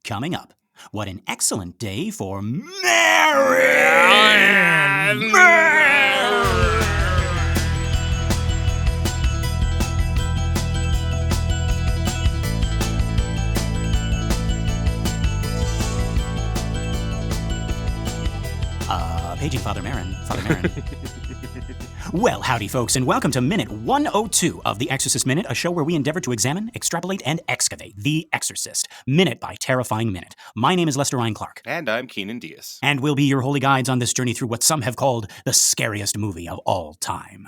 Coming up, what an excellent day for Merrin! Paging Father Merrin. Well, howdy, folks, and welcome to Minute 102 of the Exorcist Minute, a show where we endeavor to examine, extrapolate, and excavate The Exorcist, minute by terrifying minute. My name is Lester Ryan Clark. And I'm Keenan Diaz. And we'll be your holy guides on this journey through what some have called the scariest movie of all time.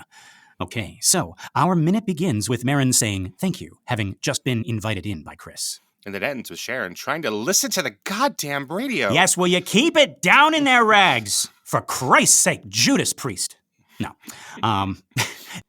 Okay, so our minute begins with Merrin saying thank you, having just been invited in by Chris. And it ends with Sharon trying to listen to the goddamn radio. Yes, will you keep it down in there, Rags? For Christ's sake, Judas Priest. No.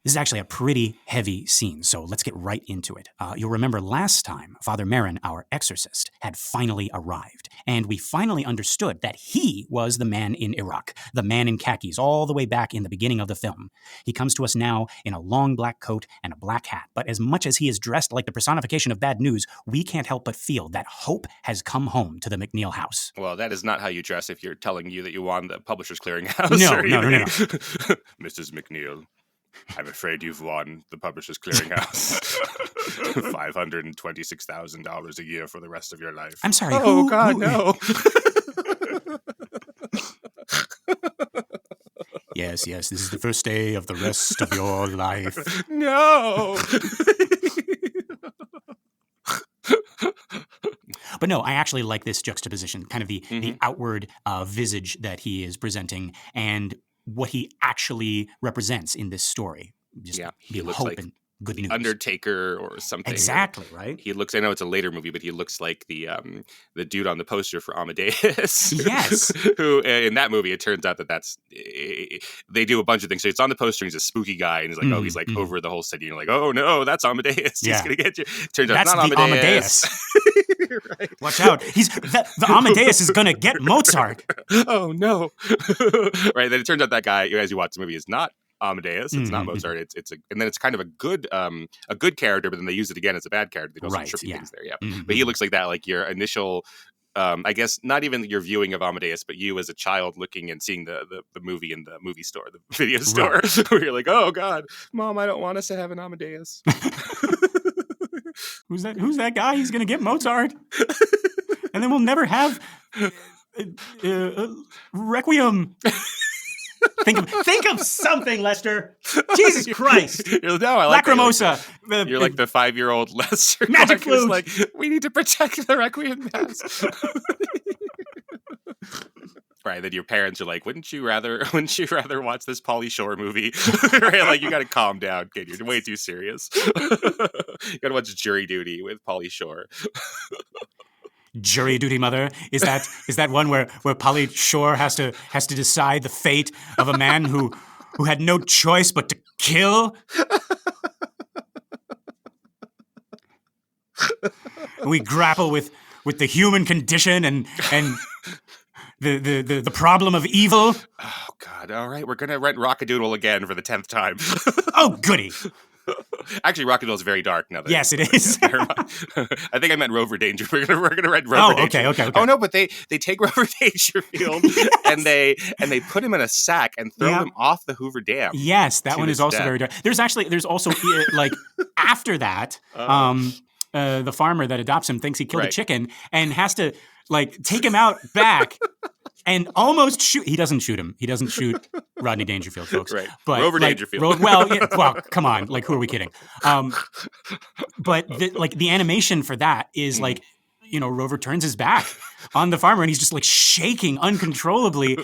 This is actually a pretty heavy scene, so let's get right into it. You'll remember last time, Father Merrin, our exorcist, had finally arrived, and we finally understood that he was the man in Iraq, the man in khakis, all the way back in the beginning of the film. He comes to us now in a long black coat and a black hat, but as much as he is dressed like the personification of bad news, we can't help but feel that hope has come home to the MacNeal house. Well, that is not how you dress if you're telling you that you won the Publishers Clearinghouse. No. Mrs. MacNeal, I'm afraid you've won the Publishers Clearinghouse. $526,000 a year for the rest of your life. I'm sorry. Oh, God, no. Yes, this is the first day of the rest of your life. No. But no, I actually like this juxtaposition, kind of the outward visage that he is presenting and what he actually represents in this story. Just he looks hope like and good news. Undertaker or something. Exactly, right? He looks, I know it's a later movie, but he looks like the dude on the poster for Amadeus. Yes. Who, in that movie, it turns out that's, they do a bunch of things. So it's on the poster, he's a spooky guy, and he's like, he's like over the whole city. And you're like, oh no, that's Amadeus. He's going to get you. Turns out that's it's not Amadeus. Right. Watch out. The Amadeus is going to get Mozart. Oh no. Right. Then it turns out that guy, as you watch the movie, is not Amadeus. It's not Mozart. And then it's kind of a good character, but then they use it again as a bad character. They do some trippy things there. Yeah. But he looks like that, like your initial, I guess not even your viewing of Amadeus, but you as a child looking and seeing the movie in the movie store, the video store, where you're like, oh God, Mom, I don't want us to have an Amadeus. Who's that guy? He's gonna get Mozart, and then we'll never have Requiem. Think of something, Lester. Jesus Christ! No, I like Lacrimosa. You're like the 5-year-old Lester. Magic flute. Like, we need to protect the Requiem mass. Right, then your parents are like, wouldn't you rather watch this Pauly Shore movie? Right, like, you gotta calm down, kid. You're way too serious. You gotta watch Jury Duty with Pauly Shore. Jury Duty, Mother? Is that one where Pauly Shore has to decide the fate of a man who had no choice but to kill? We grapple with the human condition and the problem of evil. Oh God! All right, we're gonna rent Rockadoodle again for the 10th time. Oh, goody! Actually, Rockadoodle is very dark now. Yes, it is. I think I meant Rover Danger. We're gonna rent Rover Danger. Okay. Oh no, but they take Rover Dangerfield and they put him in a sack and throw him off the Hoover Dam. Yes, that one is also very dark. There's also like after that, the farmer that adopts him thinks he killed a chicken and has to like take him out back. And almost shoot. He doesn't shoot him. He doesn't shoot Rodney Dangerfield, folks. Right. But Rover Dangerfield. Well, come on. Like, who are we kidding? But the animation for that is like, Rover turns his back on the farmer and he's just like shaking uncontrollably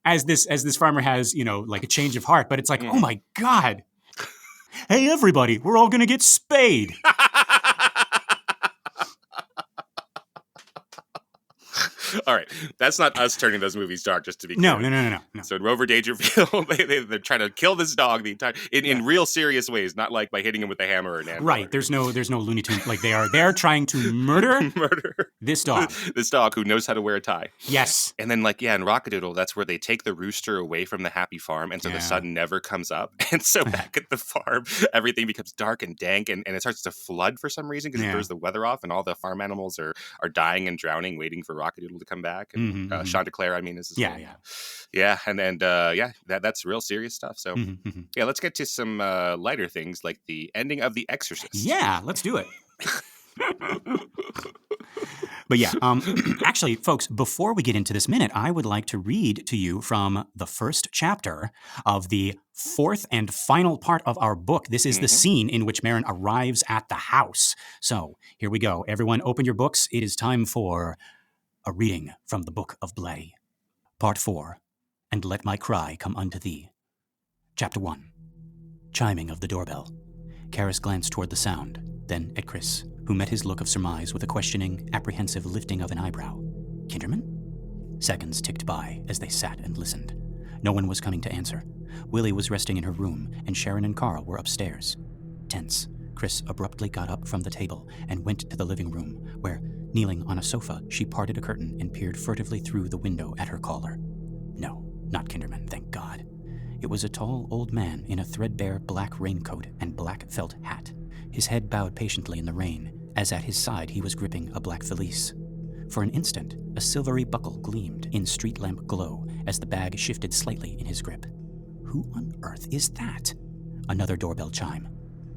as this farmer has, like a change of heart. But it's like, oh my God. Hey, everybody, we're all going to get spayed. All right. That's not us turning those movies dark, just to be clear. No. So in Rover Dangerfield, they're trying to kill this dog the entire in real serious ways, not like by hitting him with a hammer or an anvil. Right. There's no Looney Tunes. Like they're trying to murder this dog. This dog who knows how to wear a tie. Yes. And then in Rockadoodle, that's where they take the rooster away from the happy farm, and so the sun never comes up. And so back at the farm, everything becomes dark and dank, and it starts to flood for some reason because it throws the weather off, and all the farm animals are dying and drowning, waiting for Rockadoodle to come back. And Chanticleer, is his name. Yeah. And that's real serious stuff. So let's get to some lighter things like the ending of The Exorcist. Yeah, let's do it. But actually, folks, before we get into this minute, I would like to read to you from the first chapter of the fourth and final part of our book. This is the scene in which Merrin arrives at the house. So here we go. Everyone open your books. It is time for a reading from the Book of Blatty. Part 4, And Let My Cry Come Unto Thee. Chapter 1, Chiming of the Doorbell. Karis glanced toward the sound, then at Chris, who met his look of surmise with a questioning, apprehensive lifting of an eyebrow. Kinderman? Seconds ticked by as they sat and listened. No one was coming to answer. Willie was resting in her room, and Sharon and Carl were upstairs. Tense, Chris abruptly got up from the table and went to the living room, where, kneeling on a sofa, she parted a curtain and peered furtively through the window at her caller. No, not Kinderman, thank God. It was a tall old man in a threadbare black raincoat and black felt hat. His head bowed patiently in the rain, as at his side he was gripping a black valise. For an instant, a silvery buckle gleamed in street lamp glow as the bag shifted slightly in his grip. Who on earth is that? Another doorbell chime.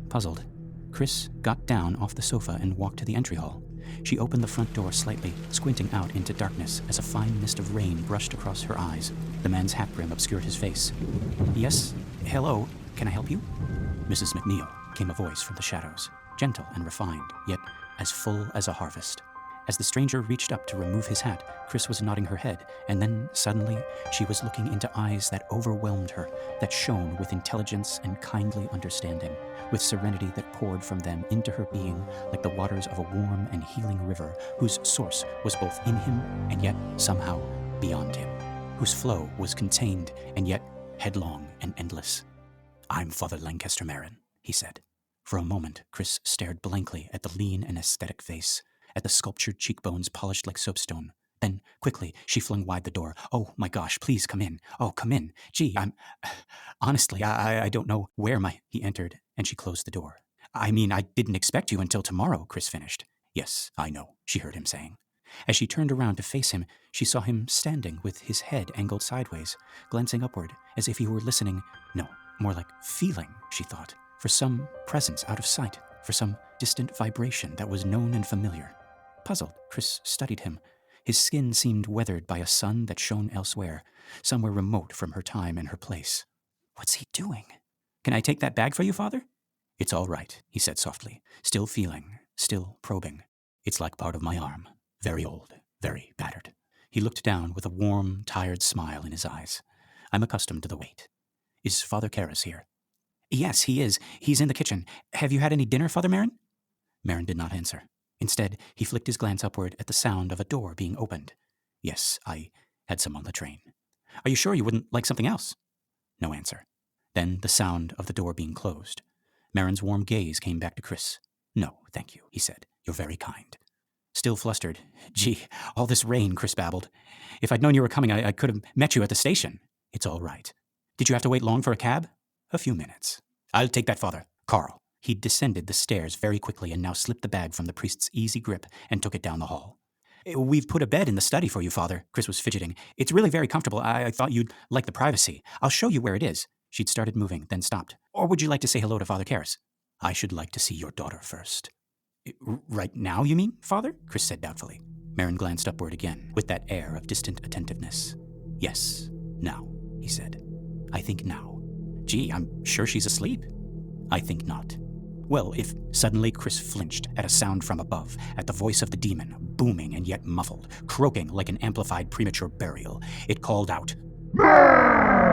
Puzzled, Chris got down off the sofa and walked to the entry hall. She opened the front door slightly, squinting out into darkness as a fine mist of rain brushed across her eyes. The man's hat brim obscured his face. Yes? Hello? Can I help you? Mrs. MacNeal, came a voice from the shadows, gentle and refined, yet as full as a harvest. As the stranger reached up to remove his hat, Chris was nodding her head, and then, suddenly, she was looking into eyes that overwhelmed her, that shone with intelligence and kindly understanding, with serenity that poured from them into her being like the waters of a warm and healing river whose source was both in him and yet somehow beyond him, whose flow was contained and yet headlong and endless. I'm Father Lancaster Merrin, he said. For a moment, Chris stared blankly at the lean and aesthetic face, at the sculptured cheekbones polished like soapstone. Then, quickly, she flung wide the door. Oh, my gosh, please come in. Oh, come in. Gee, honestly, I don't know where He entered, and she closed the door. I didn't expect you until tomorrow, Chris finished. Yes, I know, she heard him saying. As she turned around to face him, she saw him standing with his head angled sideways, glancing upward, as if he were listening. No, more like feeling, she thought, for some presence out of sight, for some distant vibration that was known and familiar. Puzzled, Chris studied him. His skin seemed weathered by a sun that shone elsewhere, somewhere remote from her time and her place. What's he doing? Can I take that bag for you, Father? It's all right, he said softly, still feeling, still probing. It's like part of my arm, very old, very battered. He looked down with a warm, tired smile in his eyes. I'm accustomed to the wait. Is Father Karis here? Yes, he is. He's in the kitchen. Have you had any dinner, Father Merrin? Merrin did not answer. Instead, he flicked his glance upward at the sound of a door being opened. Yes, I had some on the train. Are you sure you wouldn't like something else? No answer. Then the sound of the door being closed. Merrin's warm gaze came back to Chris. No, thank you, he said. You're very kind. Still flustered. Gee, all this rain, Chris babbled. If I'd known you were coming, I could have met you at the station. It's all right. Did you have to wait long for a cab? A few minutes. I'll take that, Father. Carl. He'd descended the stairs very quickly and now slipped the bag from the priest's easy grip and took it down the hall. We've put a bed in the study for you, Father. Chris was fidgeting. It's really very comfortable. I thought you'd like the privacy. I'll show you where it is. She'd started moving, then stopped. Or would you like to say hello to Father Karis? I should like to see your daughter first. Right now, you mean, Father? Chris said doubtfully. Merrin glanced upward again, with that air of distant attentiveness. Yes, now, he said. I think now. Gee, I'm sure she's asleep. I think not. Well, if suddenly Chris flinched at a sound from above, at the voice of the demon, booming and yet muffled, croaking like an amplified premature burial, it called out, Merrin!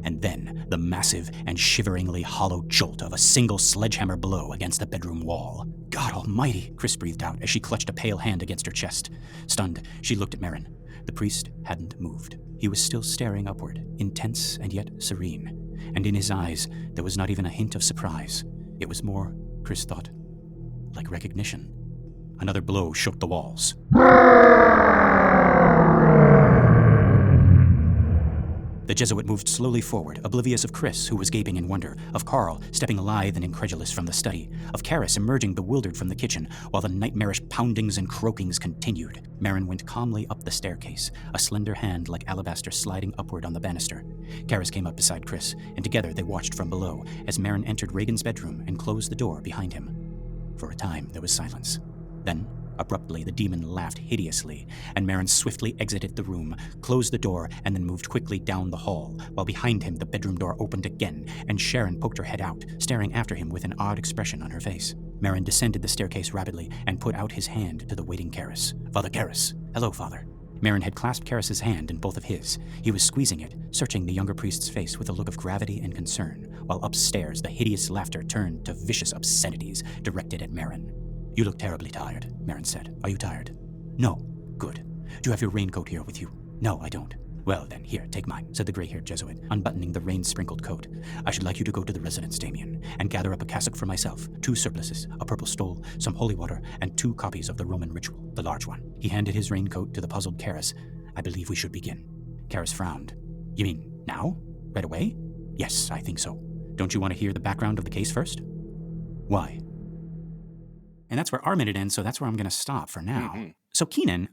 And then the massive and shiveringly hollow jolt of a single sledgehammer blow against the bedroom wall. God almighty, Chris breathed out as she clutched a pale hand against her chest. Stunned, she looked at Merrin. The priest hadn't moved. He was still staring upward, intense and yet serene. And in his eyes, there was not even a hint of surprise. It was more, Chris thought, like recognition. Another blow shook the walls. The Jesuit moved slowly forward, oblivious of Chris, who was gaping in wonder, of Carl, stepping lithe and incredulous from the study, of Karis emerging bewildered from the kitchen, while the nightmarish poundings and croakings continued. Merrin went calmly up the staircase, a slender hand like alabaster sliding upward on the banister. Karis came up beside Chris, and together they watched from below as Merrin entered Reagan's bedroom and closed the door behind him. For a time, there was silence. Then, abruptly, the demon laughed hideously, and Merrin swiftly exited the room, closed the door, and then moved quickly down the hall, while behind him the bedroom door opened again, and Sharon poked her head out, staring after him with an odd expression on her face. Merrin descended the staircase rapidly and put out his hand to the waiting Karis. Father Karis. Hello, Father. Merrin had clasped Karis's hand in both of his. He was squeezing it, searching the younger priest's face with a look of gravity and concern, while upstairs the hideous laughter turned to vicious obscenities directed at Merrin. You look terribly tired, Merrin said. Are you tired? No. Good. Do you have your raincoat here with you? No, I don't. Well then, here, take mine, said the gray-haired Jesuit, unbuttoning the rain-sprinkled coat. I should like you to go to the residence, Damien, and gather up a cassock for myself, 2 surplices, a purple stole, some holy water, and 2 copies of the Roman ritual, the large one. He handed his raincoat to the puzzled Karis. I believe we should begin. Karis frowned. You mean now? Right away? Yes, I think so. Don't you want to hear the background of the case first? Why? And that's where our minute ends, so that's where I'm going to stop for now. Mm-hmm. So Keenan,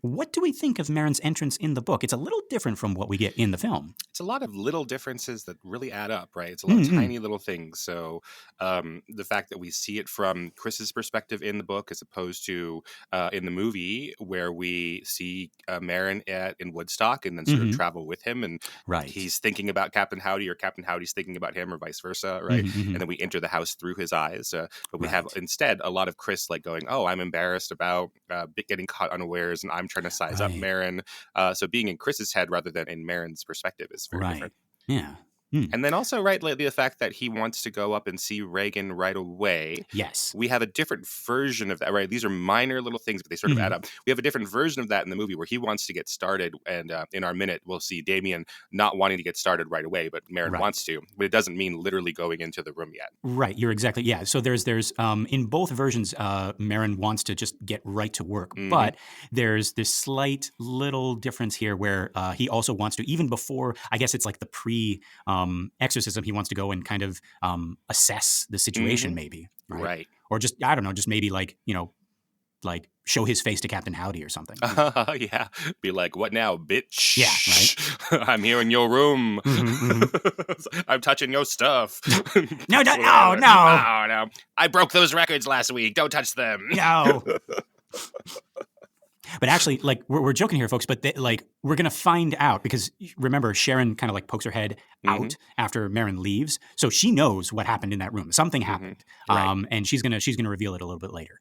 what do we think of Merrin's entrance in the book? It's a little different from what we get in the film. It's a lot of little differences that really add up, right? It's a lot of tiny little things. So the fact that we see it from Chris's perspective in the book as opposed to in the movie where we see Merrin in Woodstock and then sort of travel with him and he's thinking about Captain Howdy or Captain Howdy's thinking about him or vice versa, right? And then we enter the house through his eyes. But we have instead a lot of Chris like going, oh, I'm embarrassed about getting caught unawares and I'm trying to size up Merrin. So being in Chris's head rather than in Merrin's perspective is very different. Yeah. And then also, right, the fact that he wants to go up and see Reagan right away. Yes. We have a different version of that, right? These are minor little things, but they sort of add up. We have a different version of that in the movie where he wants to get started. And in our minute, we'll see Damien not wanting to get started right away, but Merrin wants to. But it doesn't mean literally going into the room yet. Right. You're exactly. Yeah. So there's in both versions, Merrin wants to just get right to work. But there's this slight little difference here where he also wants to, even before, I guess it's like the exorcism, he wants to go and kind of assess the situation maybe. Right. Or just, I don't know, just maybe like, like show his face to Captain Howdy or something. Yeah. Be like, what now, bitch? Yeah, right. I'm here in your room. I'm touching your stuff. No. I broke those records last week. Don't touch them. No. But actually, like, we're joking here, folks, but we're going to find out because, remember, Sharon kind of like pokes her head out after Merrin leaves. So she knows what happened in that room. Something happened. And she's going to reveal it a little bit later.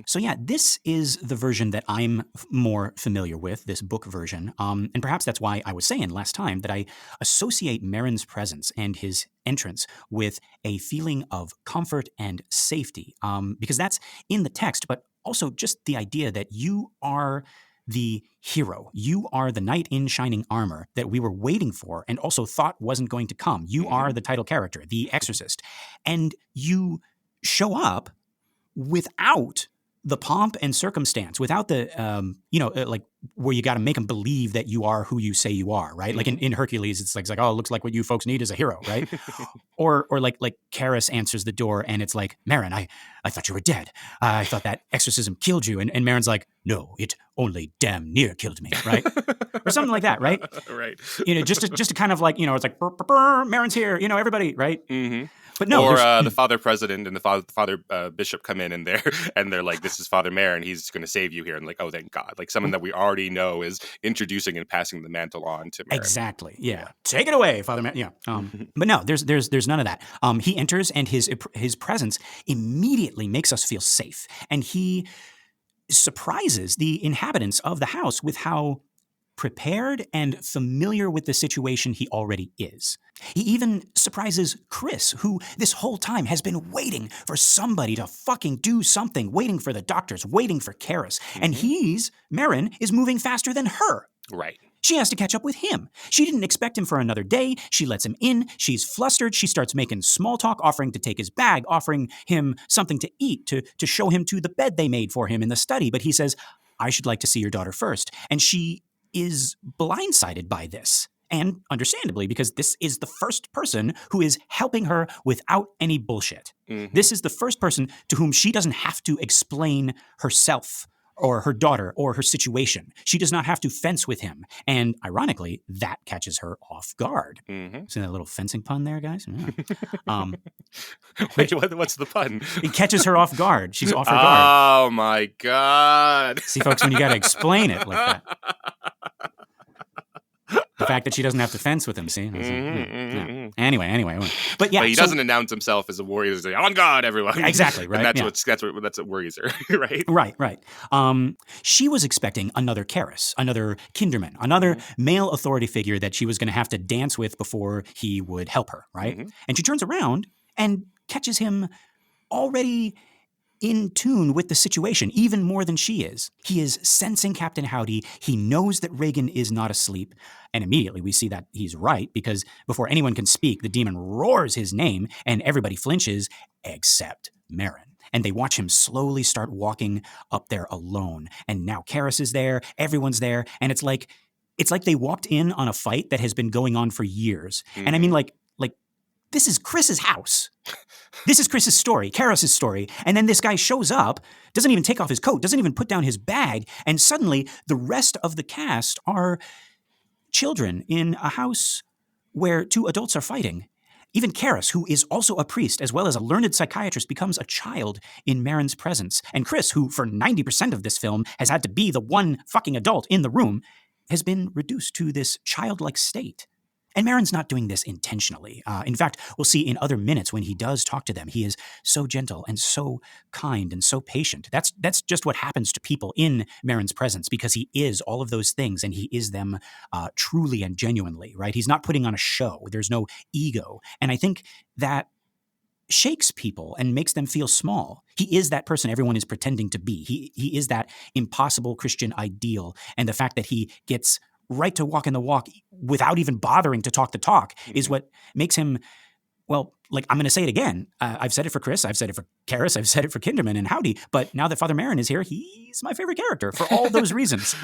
So yeah, this is the version that I'm more familiar with, this book version. And perhaps that's why I was saying last time that I associate Merrin's presence and his entrance with a feeling of comfort and safety, because that's in the text, but also just the idea that you are the hero. You are the knight in shining armor that we were waiting for and also thought wasn't going to come. You are the title character, the exorcist. And you show up without the pomp and circumstance, without the, like where you got to make them believe that you are who you say you are, right? Like in Hercules, it's like, oh, it looks like what you folks need is a hero, right? or like Karis answers the door and it's like, Merrin, I thought you were dead. I thought that exorcism killed you. And Merrin's like, no, it only damn near killed me, right? Or something like that, right? Right. Just to kind of like, it's like, Merrin's here, everybody, right? But no, or the father president and the father bishop come in and they're like, this is Father Merrin, he's going to save you here, and like, oh, thank God, like someone that we already know is introducing and passing the mantle on to Merrin. Exactly, yeah. Take it away, Father Merrin. Yeah, but no, there's none of that. He enters and his presence immediately makes us feel safe, and he surprises the inhabitants of the house with how prepared and familiar with the situation he already is. He even surprises Chris, who this whole time has been waiting for somebody to fucking do something, waiting for the doctors, waiting for Karis. And Merrin, is moving faster than her. Right. She has to catch up with him. She didn't expect him for another day. She lets him in. She's flustered. She starts making small talk, offering to take his bag, offering him something to eat, to show him to the bed they made for him in the study. But he says, I should like to see your daughter first. And she is blindsided by this. And understandably, because this is the first person who is helping her without any bullshit. This is the first person to whom she doesn't have to explain herself or her daughter or her situation. She does not have to fence with him. And ironically, that catches her off guard. See that little fencing pun there, guys? Yeah. Wait, what's the pun? It catches her off guard. She's off her guard. Oh, my God. See, folks, when you got to explain it like that. The fact that she doesn't have to fence with him, see? Yeah. Anyway. But yeah. But he doesn't announce himself as a warrior. He's like, on God, everyone. Exactly, right? And that's what worries her, right? Right. She was expecting another Karis, another Kinderman, another male authority figure that she was going to have to dance with before he would help her, right? And she turns around and catches him already in tune with the situation, even more than she is. He is sensing Captain Howdy. He knows that Reagan is not asleep. And immediately we see that he's right, because before anyone can speak, the demon roars his name and everybody flinches except Merrin. And they watch him slowly start walking up there alone. And now Karis is there, everyone's there, and it's like they walked in on a fight that has been going on for years. And I mean, like this is Chris's house. This is Chris's story, Karis' story. And then this guy shows up, doesn't even take off his coat, doesn't even put down his bag, and suddenly the rest of the cast are children in a house where two adults are fighting. Even Karis, who is also a priest as well as a learned psychiatrist, becomes a child in Merrin's presence. And Chris, who for 90% of this film has had to be the one fucking adult in the room, has been reduced to this childlike state. And Merrin's not doing this intentionally. In fact, we'll see in other minutes when he does talk to them, he is so gentle and so kind and so patient. That's just what happens to people in Merrin's presence, because he is all of those things and he is them truly and genuinely, right? He's not putting on a show. There's no ego. And I think that shakes people and makes them feel small. He is that person everyone is pretending to be. He is that impossible Christian ideal. And the fact that he gets right to walk in the walk without even bothering to talk the talk is what makes him, well, like, I'm going to say it again. I've said it for Chris. I've said it for Karis. I've said it for Kinderman and Howdy. But now that Father Merrin is here, he's my favorite character for all those reasons.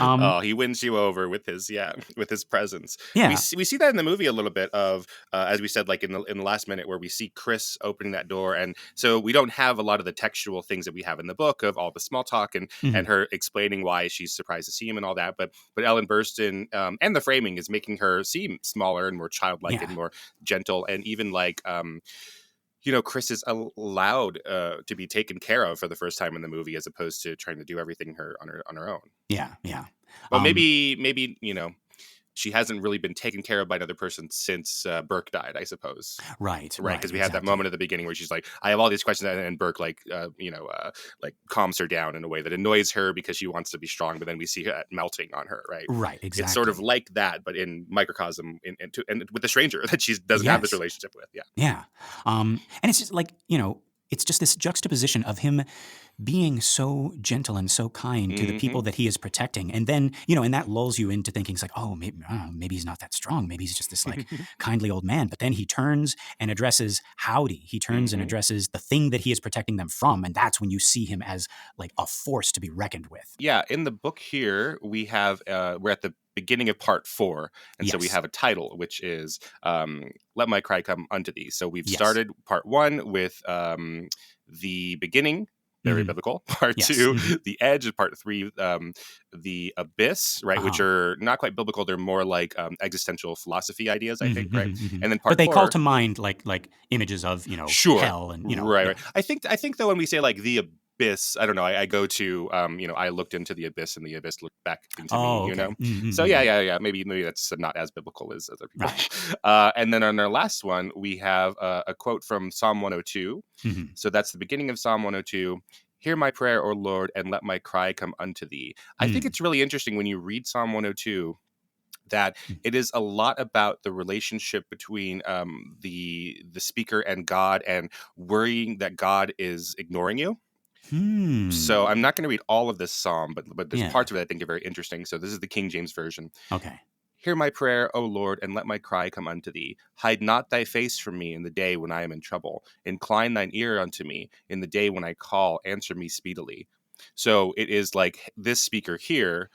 He wins you over with his presence. Yeah. We see that in the movie a little bit of, as we said, like in the last minute, where we see Chris opening that door. And so we don't have a lot of the textual things that we have in the book of all the small talk and her explaining why she's surprised to see him and all that. But Ellen Burstyn and the framing is making her seem smaller and more childlike and more gentle. And even like, Chris is allowed to be taken care of for the first time in the movie, as opposed to trying to do everything on her own. Yeah. But maybe she hasn't really been taken care of by another person since Burke died, I suppose. Right. Because we had that moment at the beginning where she's like, I have all these questions, and Burke like calms her down in a way that annoys her because she wants to be strong, but then we see that melting on her, right? Right, exactly. It's sort of like that, but in microcosm and with a stranger that she doesn't have this relationship with. Yeah. And it's just like, it's just this juxtaposition of him being so gentle and so kind to the people that he is protecting. And then, and that lulls you into thinking, it's like, oh, maybe he's not that strong. Maybe he's just this like kindly old man. But then he turns and addresses Howdy. He turns and addresses the thing that he is protecting them from. And that's when you see him as like a force to be reckoned with. Yeah. In the book here, we have, we're at the beginning of part 4. And so we have a title, which is Let My Cry Come Unto Thee. So we've started part 1 with the beginning, very biblical. Part 2, the edge. Part 3, the abyss, right? Which are not quite biblical. They're more like existential philosophy ideas, I think, right? And then part 4. But they call to mind like images of, hell and, Right. I think though, when we say like the abyss, I don't know. I go to, I looked into the abyss and the abyss looked back into me, So yeah. Maybe that's not as biblical as other people. Right. And then on our last one, we have a quote from Psalm 102. So that's the beginning of Psalm 102. Hear my prayer, O Lord, and let my cry come unto thee. I think it's really interesting when you read Psalm 102. that it is a lot about the relationship between the speaker and God, and worrying that God is ignoring you. So I'm not going to read all of this psalm, but there's parts of it I think are very interesting. So this is the King James Version. Okay. Hear my prayer, O Lord, and let my cry come unto thee. Hide not thy face from me in the day when I am in trouble. Incline thine ear unto me in the day when I call. Answer me speedily. So it is like this speaker here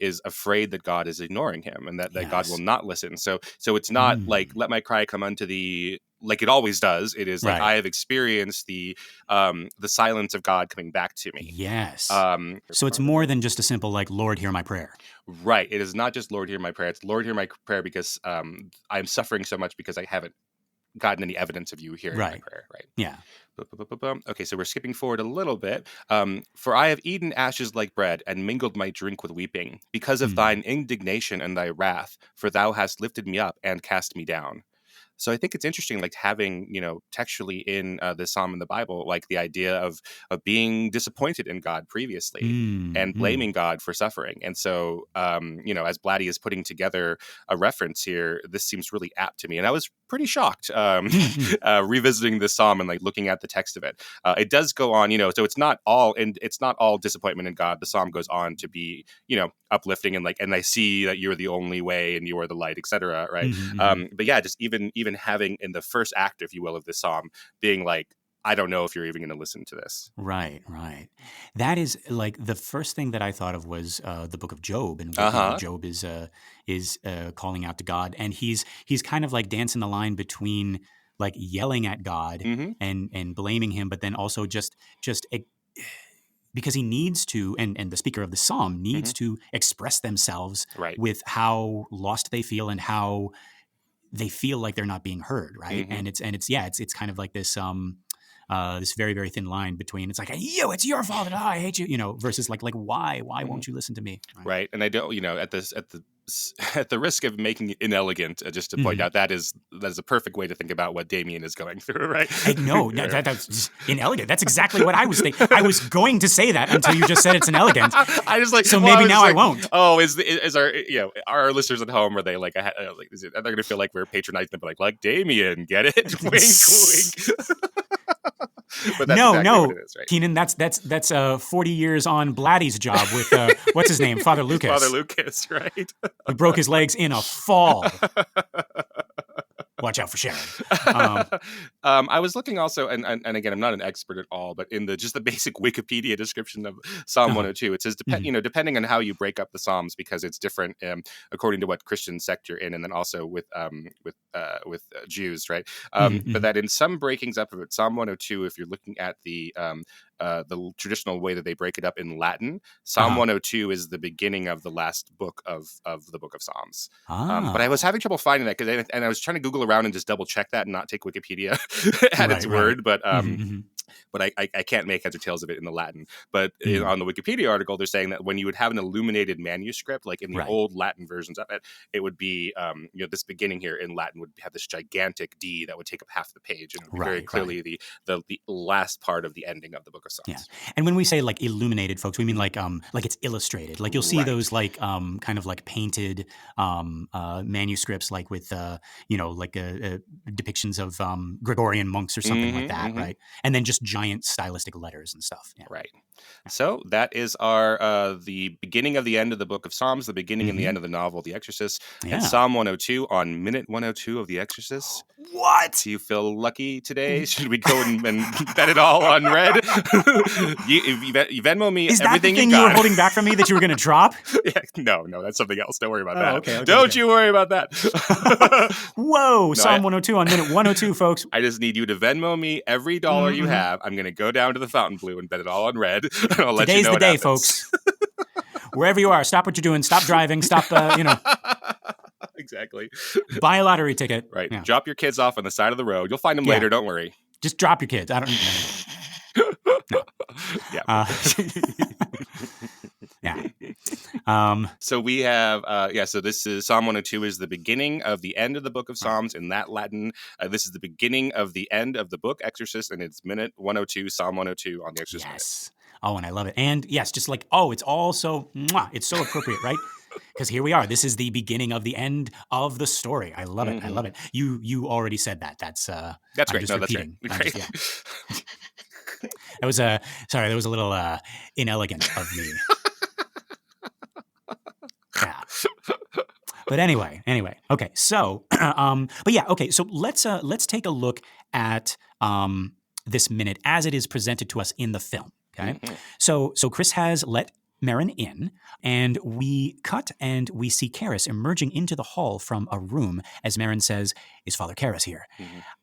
is afraid that God is ignoring him, and that God will not listen. So it's not like, let my cry come unto thee like it always does. It is like, I have experienced the silence of God coming back to me. Yes. So it's more than just a simple like, Lord, hear my prayer. Right. It is not just Lord, hear my prayer. It's Lord, hear my prayer because I'm suffering so much because I haven't gotten any evidence of you hearing my prayer. Right. Yeah. Okay, so we're skipping forward a little bit. For I have eaten ashes like bread, and mingled my drink with weeping, because of thine indignation and thy wrath, for thou hast lifted me up and cast me down. So I think it's interesting, like having, textually in this psalm in the Bible, like the idea of being disappointed in God previously and blaming God for suffering. And so, as Blatty is putting together a reference here, this seems really apt to me. And I was pretty shocked revisiting this psalm and like looking at the text of it. It does go on, so it's not all disappointment in God. The psalm goes on to be, uplifting and I see that you're the only way and you are the light, etc. Right. But yeah, just even having in the first act, if you will, of this psalm being like, I don't know if you're even going to listen to this. Right. That is like the first thing that I thought of was the Book of Job, and Job is calling out to God, and he's kind of like dancing the line between like yelling at God and blaming him, but then also just because he needs to, and the speaker of the psalm needs to express themselves with how lost they feel and how they feel like they're not being heard, right? And it's kind of like this this very, very thin line between, it's like, it's your fault and I hate you, versus like why won't you listen to me? Right. And I don't, at the risk of making it inelegant, just to point out that is a perfect way to think about what Damien is going through, right? No, that's just inelegant. That's exactly what I was thinking. I was going to say that until you just said it's inelegant. I just like, so maybe now I won't. Oh, is our listeners at home, are they like, are they going to feel like we're patronizing them, like Damien, get it? Wink, wink. But that's exactly what it is, right? Keenan, that's 40 years on Blatty's job with what's his name, Father Lucas. Father Lucas, right? Who broke his legs in a fall. Watch out for Sharon. I was looking also, and again, I'm not an expert at all, but in the basic Wikipedia description of Psalm 102, it says, depending on how you break up the Psalms, because it's different according to what Christian sect you're in, and then also with Jews, right? But that in some breakings up of it, Psalm 102, if you're looking at the traditional way that they break it up in Latin, Psalm 102 is the beginning of the last book of the Book of Psalms. But I was having trouble finding that, and I was trying to Google around and just double check that and not take Wikipedia at its word. But but I can't make heads or tails of it in the Latin. But on the Wikipedia article, they're saying that when you would have an illuminated manuscript, like in the old Latin versions of it, it would be, this beginning here in Latin would have this gigantic D that would take up half the page, and it would be very clearly the last part of the ending of the Book of Psalms. Yeah. And when we say like illuminated, folks, we mean like it's illustrated. Like you'll see those like kind of like painted manuscripts, like with depictions of Gregorian monks or something like that, right? And then just giant stylistic letters and stuff. Yeah. Right. So that is our the beginning of the end of the Book of Psalms, the beginning and the end of the novel The Exorcist, and Psalm 102 on minute 102 of The Exorcist. What? Do you feel lucky today? Should we go and bet it all on red? you Venmo me is everything that the thing you were holding back from me that you were going to drop? No, that's something else. Don't worry about that. Okay, Don't you worry about that. Whoa, Psalm 102 on minute 102, folks. I just need you to Venmo me every dollar you have. I'm going to go down to the Fountain Blue and bet it all on red. And I'll let Today's you know the day, happens. Folks. Wherever you are, stop what you're doing. Stop driving. Stop, Exactly. Buy a lottery ticket. Right. Yeah. Drop your kids off on the side of the road. You'll find them later. Don't worry. Just drop your kids. I don't know. No. Yeah. So we have, so this is Psalm 102 is the beginning of the end of the Book of Psalms in that Latin. This is the beginning of the end of the book Exorcist, and it's minute 102, Psalm 102 on the Exorcist Minute. Oh, and I love it. And yes, just like, it's all so, it's so appropriate, right? Because here we are. This is the beginning of the end of the story. I love it. I love it. You already said that. That's great. Just no, repeating. That's great. That was sorry. That was a little inelegant of me. Yeah. But anyway. Okay. So, but yeah. Okay. So let's take a look at this minute as it is presented to us in the film. Okay. So Chris has let Merrin in, and we cut and we see Karras emerging into the hall from a room as Merrin says, "Is Father Karras here?"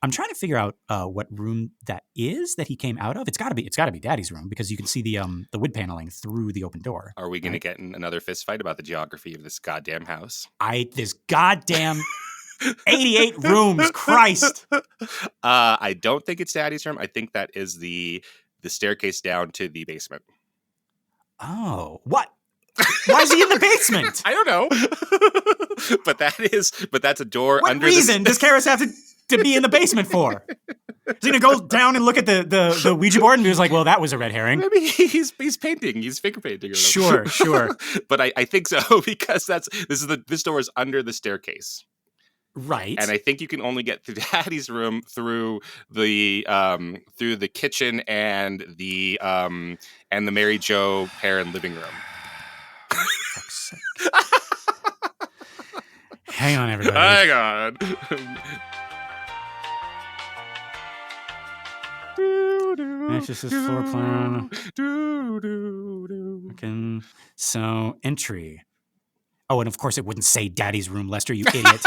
I'm trying to figure out what room that is that he came out of. It's got to be Daddy's room because you can see the wood paneling through the open door. Are we going to get in another fist fight about the geography of this goddamn house? This goddamn 88 rooms, Christ. I don't think it's Daddy's room. I think that is the staircase down to the basement. Oh, what? Why is he in the basement? I don't know. but that's a door what under reason does Karras have to be in the basement for? Is he gonna go down and look at the Ouija board and be like, well, that was a red herring? Maybe he's painting. He's finger painting. Or Sure. But I think so because this door is under the staircase. Right. And I think you can only get through Daddy's room through the kitchen and the Mary Jo Perrin living room. Hang on, everybody. Hang on. That's just his floor plan. Okay. So, entry. Oh, and of course it wouldn't say Daddy's room, Lester, you idiot.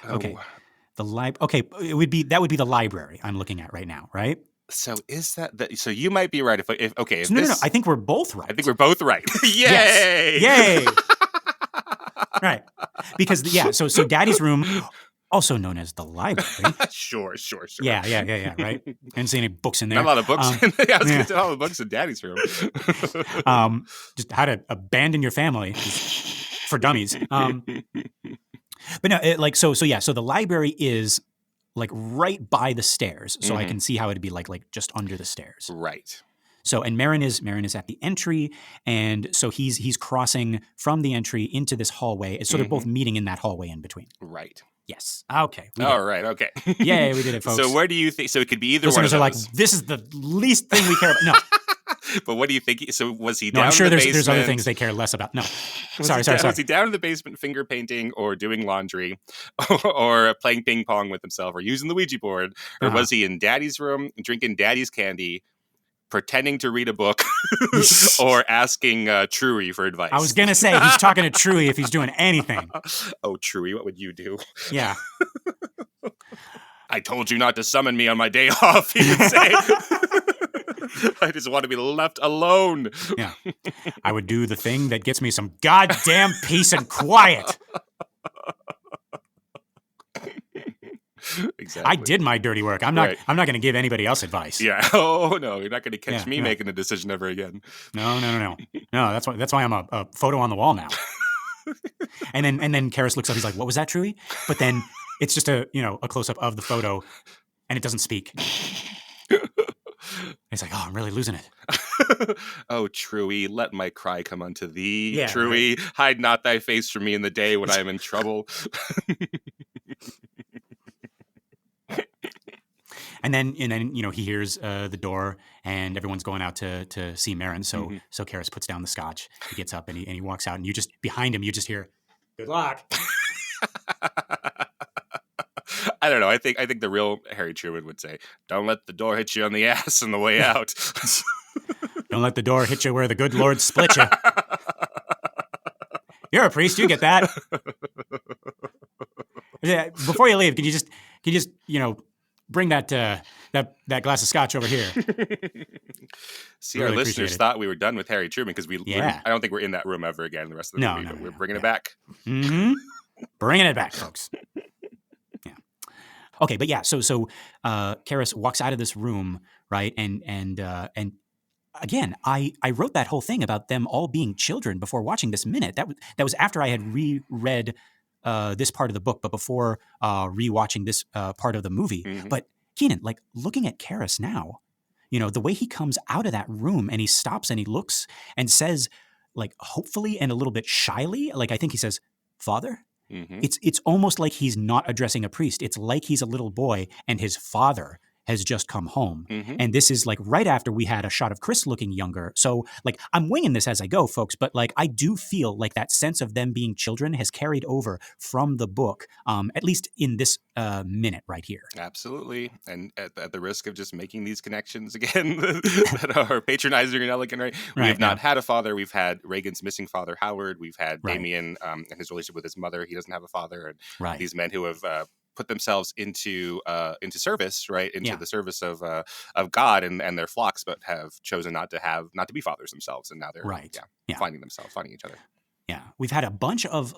Okay. Okay, that would be the library I'm looking at right now, right? So is that so you might be right if no, I think we're both right. I think we're both right. Yes. Yay! Yay! Right. Because so Daddy's room, also known as the library. Sure. Yeah, right. I didn't see any books in there. Not a lot of books. I was going to say all the books in Daddy's room. Just how to abandon your family for dummies. But no, so the library is like right by the stairs, so I can see how it'd be like just under the stairs. Right. So and Merrin is at the entry, and so he's crossing from the entry into this hallway. So they're both meeting in that hallway in between. Right. Yes. Okay. All right. Okay. Yay, we did it, folks. So where do you think? So it could be either Listeners one of are those. like, this is the least thing we care about. No. But what do you think? So was he No, down I'm sure in the there's basement? other things they care less about. No. Sorry. Was he down in the basement finger painting or doing laundry or playing ping pong with himself or using the Ouija board? Or was he in Daddy's room drinking Daddy's candy, pretending to read a book or asking Truey for advice? I was going to say, he's talking to Truey if he's doing anything. Oh, Truey, what would you do? Yeah. I told you not to summon me on my day off, he would say. I just want to be left alone. Yeah. I would do the thing that gets me some goddamn peace and quiet. Exactly. I did my dirty work. I'm not going to give anybody else advice. Yeah. Oh no, you're not going to catch me making a decision ever again. No. No, that's why I'm a photo on the wall now. and then Karras looks up. He's like, "What was that, Truey?" But then it's just a close up of the photo, and it doesn't speak. He's like, "Oh, I'm really losing it." Oh, Truey, let my cry come unto thee. Yeah, Truey, hide not thy face from me in the day when I am in trouble. And then he hears the door, and everyone's going out to see Merrin. So Karras puts down the scotch. He gets up and he walks out, and you just behind him, you just hear, "Good luck." I don't know. I think the real Harry Truman would say, "Don't let the door hit you on the ass on the way out." Don't let the door hit you where the good Lord split you. You're a priest. You get that. Yeah, before you leave, can you just bring that glass of scotch over here? See, really our listeners thought we were done with Harry Truman because I don't think we're in that room ever again the rest of the movie. But we're bringing it back. Mm-hmm. Bringing it back, folks. Yeah. Okay, but yeah, so Karras walks out of this room, right? And again, I wrote that whole thing about them all being children before watching this minute. That was after I had reread this part of the book, but before rewatching this part of the movie. Mm-hmm. But Keenan, like looking at Karras now, the way he comes out of that room and he stops and he looks and says, like, hopefully and a little bit shyly, like, I think he says, "Father?" Mm-hmm. It's almost like he's not addressing a priest. It's like he's a little boy and his father has just come home. Mm-hmm. And this is like right after we had a shot of Chris looking younger. So like I'm winging this as I go, folks, but like I do feel like that sense of them being children has carried over from the book, at least in this minute right here. Absolutely. And at the risk of just making these connections again that are patronizing and elegant, right? We have not had a father. We've had Reagan's missing father, Howard. We've had Damien and his relationship with his mother. He doesn't have a father. And these men who have put themselves into service, right? Into the service of God and their flocks, but have chosen not to be fathers themselves. And now they're finding themselves, finding each other. Yeah, we've had a bunch of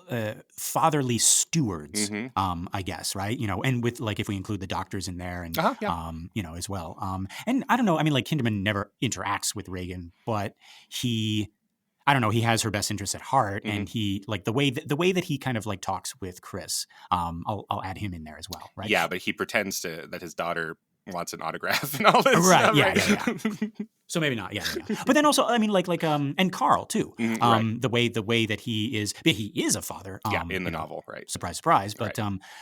fatherly stewards, I guess, right? And with like if we include the doctors in there, and as well. And I don't know. I mean, like Kinderman never interacts with Reagan, but I don't know. He has her best interests at heart, and he like the way that he kind of like talks with Chris. I'll add him in there as well, right? Yeah, but he pretends that his daughter wants an autograph and all this stuff. Yeah. So maybe not. Yeah. But then also, I mean, like, and Carl too. The way that he is a father. In the novel, right? Surprise, surprise. But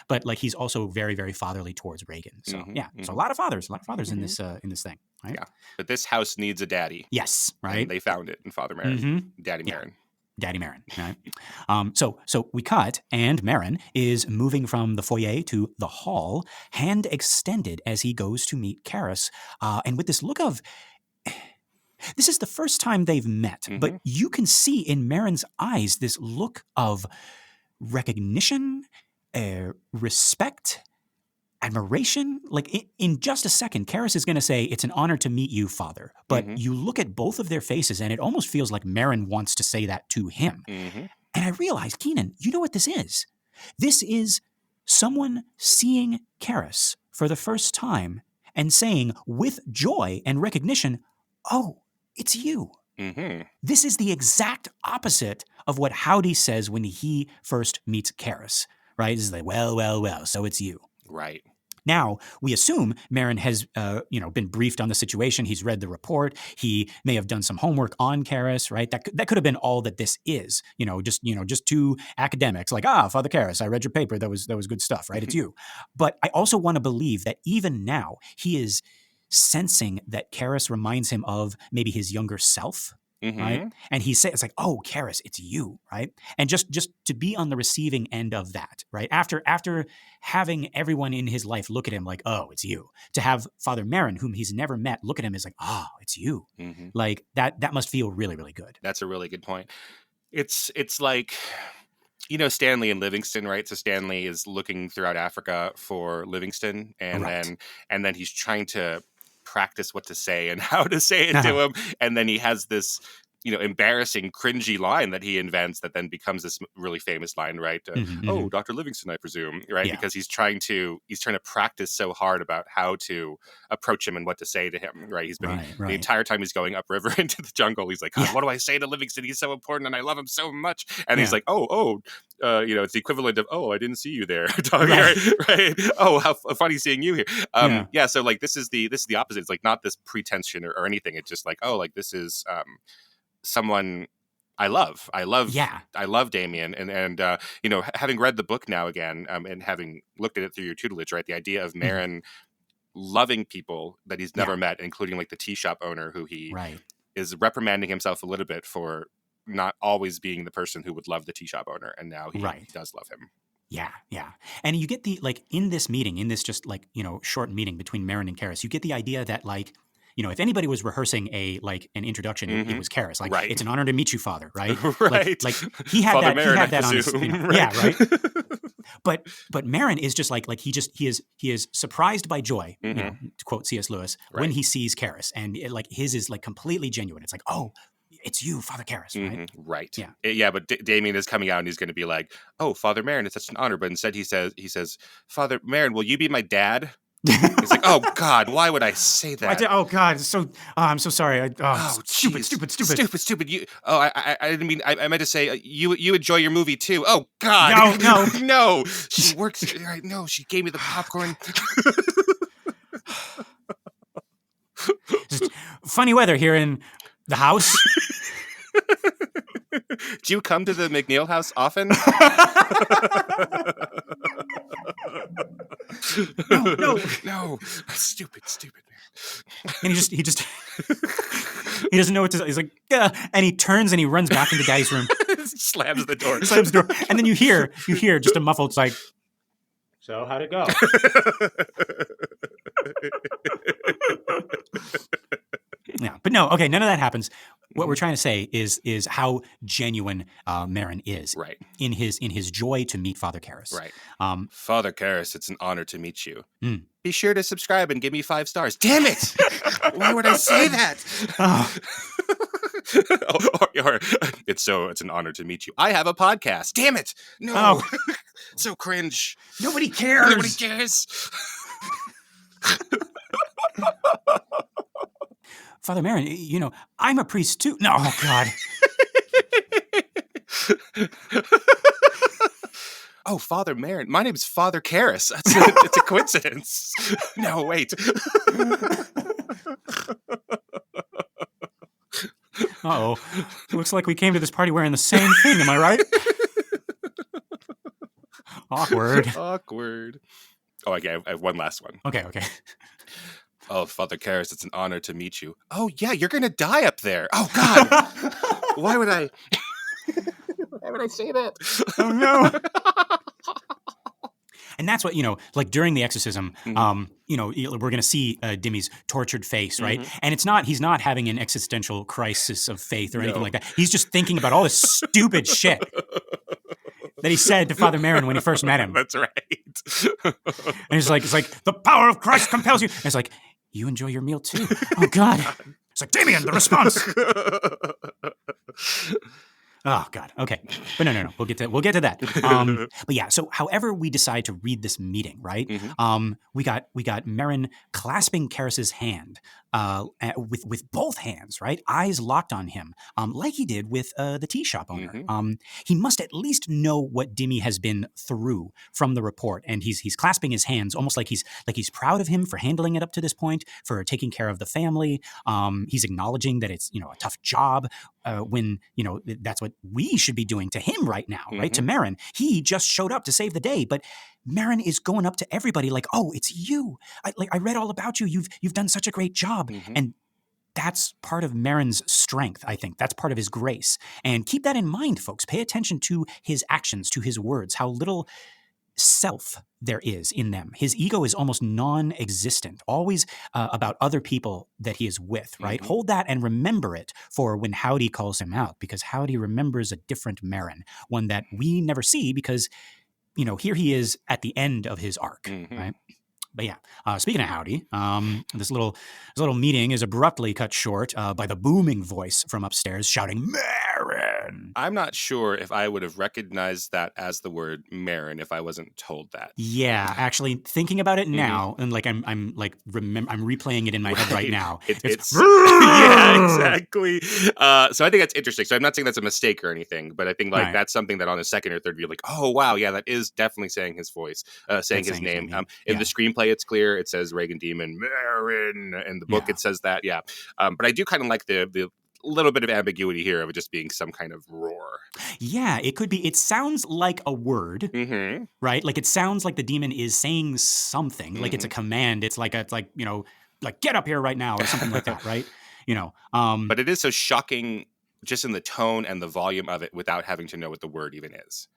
but like he's also very, very fatherly towards Reagan. So so a lot of fathers in this thing, right? Yeah. But this house needs a daddy. Yes, right. And they found it in Father Merrin, Daddy Merrin. Daddy Merrin, right? So we cut, and Merrin is moving from the foyer to the hall, hand extended as he goes to meet Karis, and with this look of, this is the first time they've met, but you can see in Merrin's eyes this look of recognition, respect, admiration. Like in just a second, Karis is going to say, "It's an honor to meet you, Father." But you look at both of their faces and it almost feels like Merrin wants to say that to him. And I realized, Keenan, you know what this is? This is someone seeing Karis for the first time and saying with joy and recognition, "Oh, it's you." This is the exact opposite of what Howdy says when he first meets Karis, right? This is like, well, so it's you. Right. Now, we assume Merrin has, been briefed on the situation. He's read the report. He may have done some homework on Karis, right? That could have been all that this is. Just two academics like, Father Karis, I read your paper. That was good stuff, right? It's you. But I also want to believe that even now he is sensing that Karis reminds him of maybe his younger self. Right. And he says, it's like, "Oh, Karis, it's you." Right. And just to be on the receiving end of that. Right. After having everyone in his life look at him like, "Oh, it's you." To have Father Merrin, whom he's never met, look at him as like, "Oh, it's you." Like that must feel really, really good. That's a really good point. It's like, Stanley and Livingston, right? So Stanley is looking throughout Africa for Livingston, and then he's trying to practice what to say and how to say it to him, and then he has this embarrassing, cringy line that he invents that then becomes this really famous line, right? "Oh, Dr. Livingston, I presume," right? Yeah. Because he's trying to practice so hard about how to approach him and what to say to him, right? He's been the entire time he's going upriver into the jungle. He's like, "What do I say to Livingston? He's so important and I love him so much." And he's like, it's the equivalent of, "Oh, I didn't see you there." Right? "Oh, how funny seeing you here." So like this is the opposite. It's like not this pretension or anything. It's just like, this is someone I love. I love Damien, and having read the book now again, and having looked at it through your tutelage, right? The idea of Merrin loving people that he's never met, including like the tea shop owner, who he is reprimanding himself a little bit for not always being the person who would love the tea shop owner, and now he does love him. Yeah. And you get the, like, in this meeting, in this just like, short meeting between Merrin and Karis, you get the idea that like, if anybody was rehearsing an introduction, it was Karis. Like, "It's an honor to meet you, Father," right? Like he had Father that. Merrin, he had that on his. Right. But Merrin is just like he is surprised by joy. To quote C.S. Lewis, when he sees Karis, and his is like completely genuine. It's like, "Oh, it's you, Father Karis," right? Right. Yeah. But Damien is coming out and he's going to be like, "Oh, Father Merrin, it's such an honor." But instead he says, "Father Merrin, will you be my dad?" It's like, "Oh God, why would I say that?" Oh God, I'm so sorry. Stupid. You. Oh, I didn't mean. I meant to say you enjoy your movie too. Oh God, no. She works. Right? No, she gave me the popcorn. funny weather here in the house. Do you come to the MacNeal house often? No. Stupid man. And he just he doesn't know what to say. He's like, and he turns and he runs back into Daddy's room. Slams the door. And then you hear just a muffled, it's like, so how'd it go? Yeah, but no, okay, none of that happens. What we're trying to say is how genuine Merrin is, right, in his joy to meet Father Karras. Right. Father Karras, it's an honor to meet you. Be sure to subscribe and give me 5 stars. Damn it! Why would I say that? Or it's an honor to meet you. I have a podcast. Damn it! No, so cringe. Nobody cares. Father Merrin, I'm a priest too. No, oh God. Oh, Father Merrin. My name's Father Karras. It's a coincidence. No, wait. Uh-oh. It looks like we came to this party wearing the same thing. Am I right? Awkward. Oh, okay. I have one last one. Okay. Oh, Father Karras, it's an honor to meet you. Oh, yeah, you're going to die up there. Oh, God. Why would I say that? Oh, no. And that's what, like during the exorcism, we're going to see Dimmy's tortured face, right? And he's not having an existential crisis of faith or anything like that. He's just thinking about all this stupid shit that he said to Father Merrin when he first met him. That's right. And it's like, the power of Christ compels you. And it's like, you enjoy your meal too. Oh, God. It's like, Damien, the response. Oh, God. Okay. But no. We'll get to that. But yeah, so however we decide to read this meeting, right? We got Merrin clasping Karras's hand with both hands, right? Eyes locked on him, like he did with the tea shop owner. He must at least know what Dimmy has been through from the report, and he's clasping his hands almost like he's proud of him for handling it up to this point, for taking care of the family. He's acknowledging that it's a tough job. When that's what we should be doing to him right now, right? To Merrin, he just showed up to save the day, but Merrin is going up to everybody like, "Oh, it's you! I read all about you. You've done such a great job," and that's part of Merrin's strength. I think that's part of his grace. And keep that in mind, folks. Pay attention to his actions, to his words. How little self there is in them. His ego is almost non-existent, always about other people that he is with, right? Hold that and remember it for when Howdy calls him out, because Howdy remembers a different Merrin, one that we never see because, here he is at the end of his arc, right? But yeah, speaking of Howdy, this little meeting is abruptly cut short by the booming voice from upstairs shouting, "Merrin!" I'm not sure if I would have recognized that as the word Merrin if I wasn't told that. Yeah, actually, thinking about it now, and like I'm replaying it in my head right now. It's yeah, exactly. So I think that's interesting. So I'm not saying that's a mistake or anything, but I think that's something that on a second or third view, like, oh wow, yeah, that is definitely saying his voice, saying his name. In the screenplay, it's clear. It says Reagan Demon Merrin. In the book, it says that. Yeah, but I do kind of like the little bit of ambiguity here of it just being some kind of roar. Yeah, it could be. It sounds like a word, right? Like it sounds like the demon is saying something, like it's a command. It's like get up here right now or something like that, right? But it is so shocking just in the tone and the volume of it without having to know what the word even is.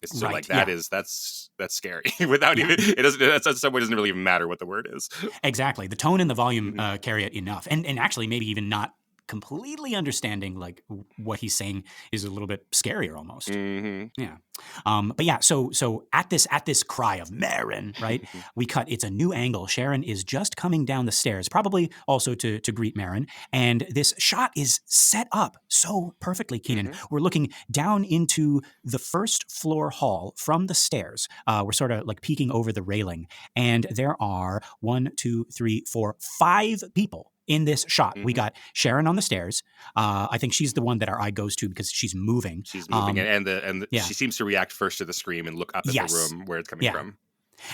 It's so that's scary. Without even it doesn't. That in some way doesn't really even matter what the word is. Exactly, the tone and the volume carry it enough, and actually maybe even not completely understanding like what he's saying is a little bit scarier almost. Yeah. But yeah, so at this cry of Merrin, right? We cut, it's a new angle. Sharon is just coming down the stairs, probably also to greet Merrin. And this shot is set up so perfectly, Keenan. We're looking down into the first floor hall from the stairs. We're sort of like peeking over the railing. And there are 1, 2, 3, 4, 5 people in this shot. We got Sharon on the stairs. I think she's the one that our eye goes to because she's moving. She's moving, and she seems to react first to the scream and look up at the room where it's coming from.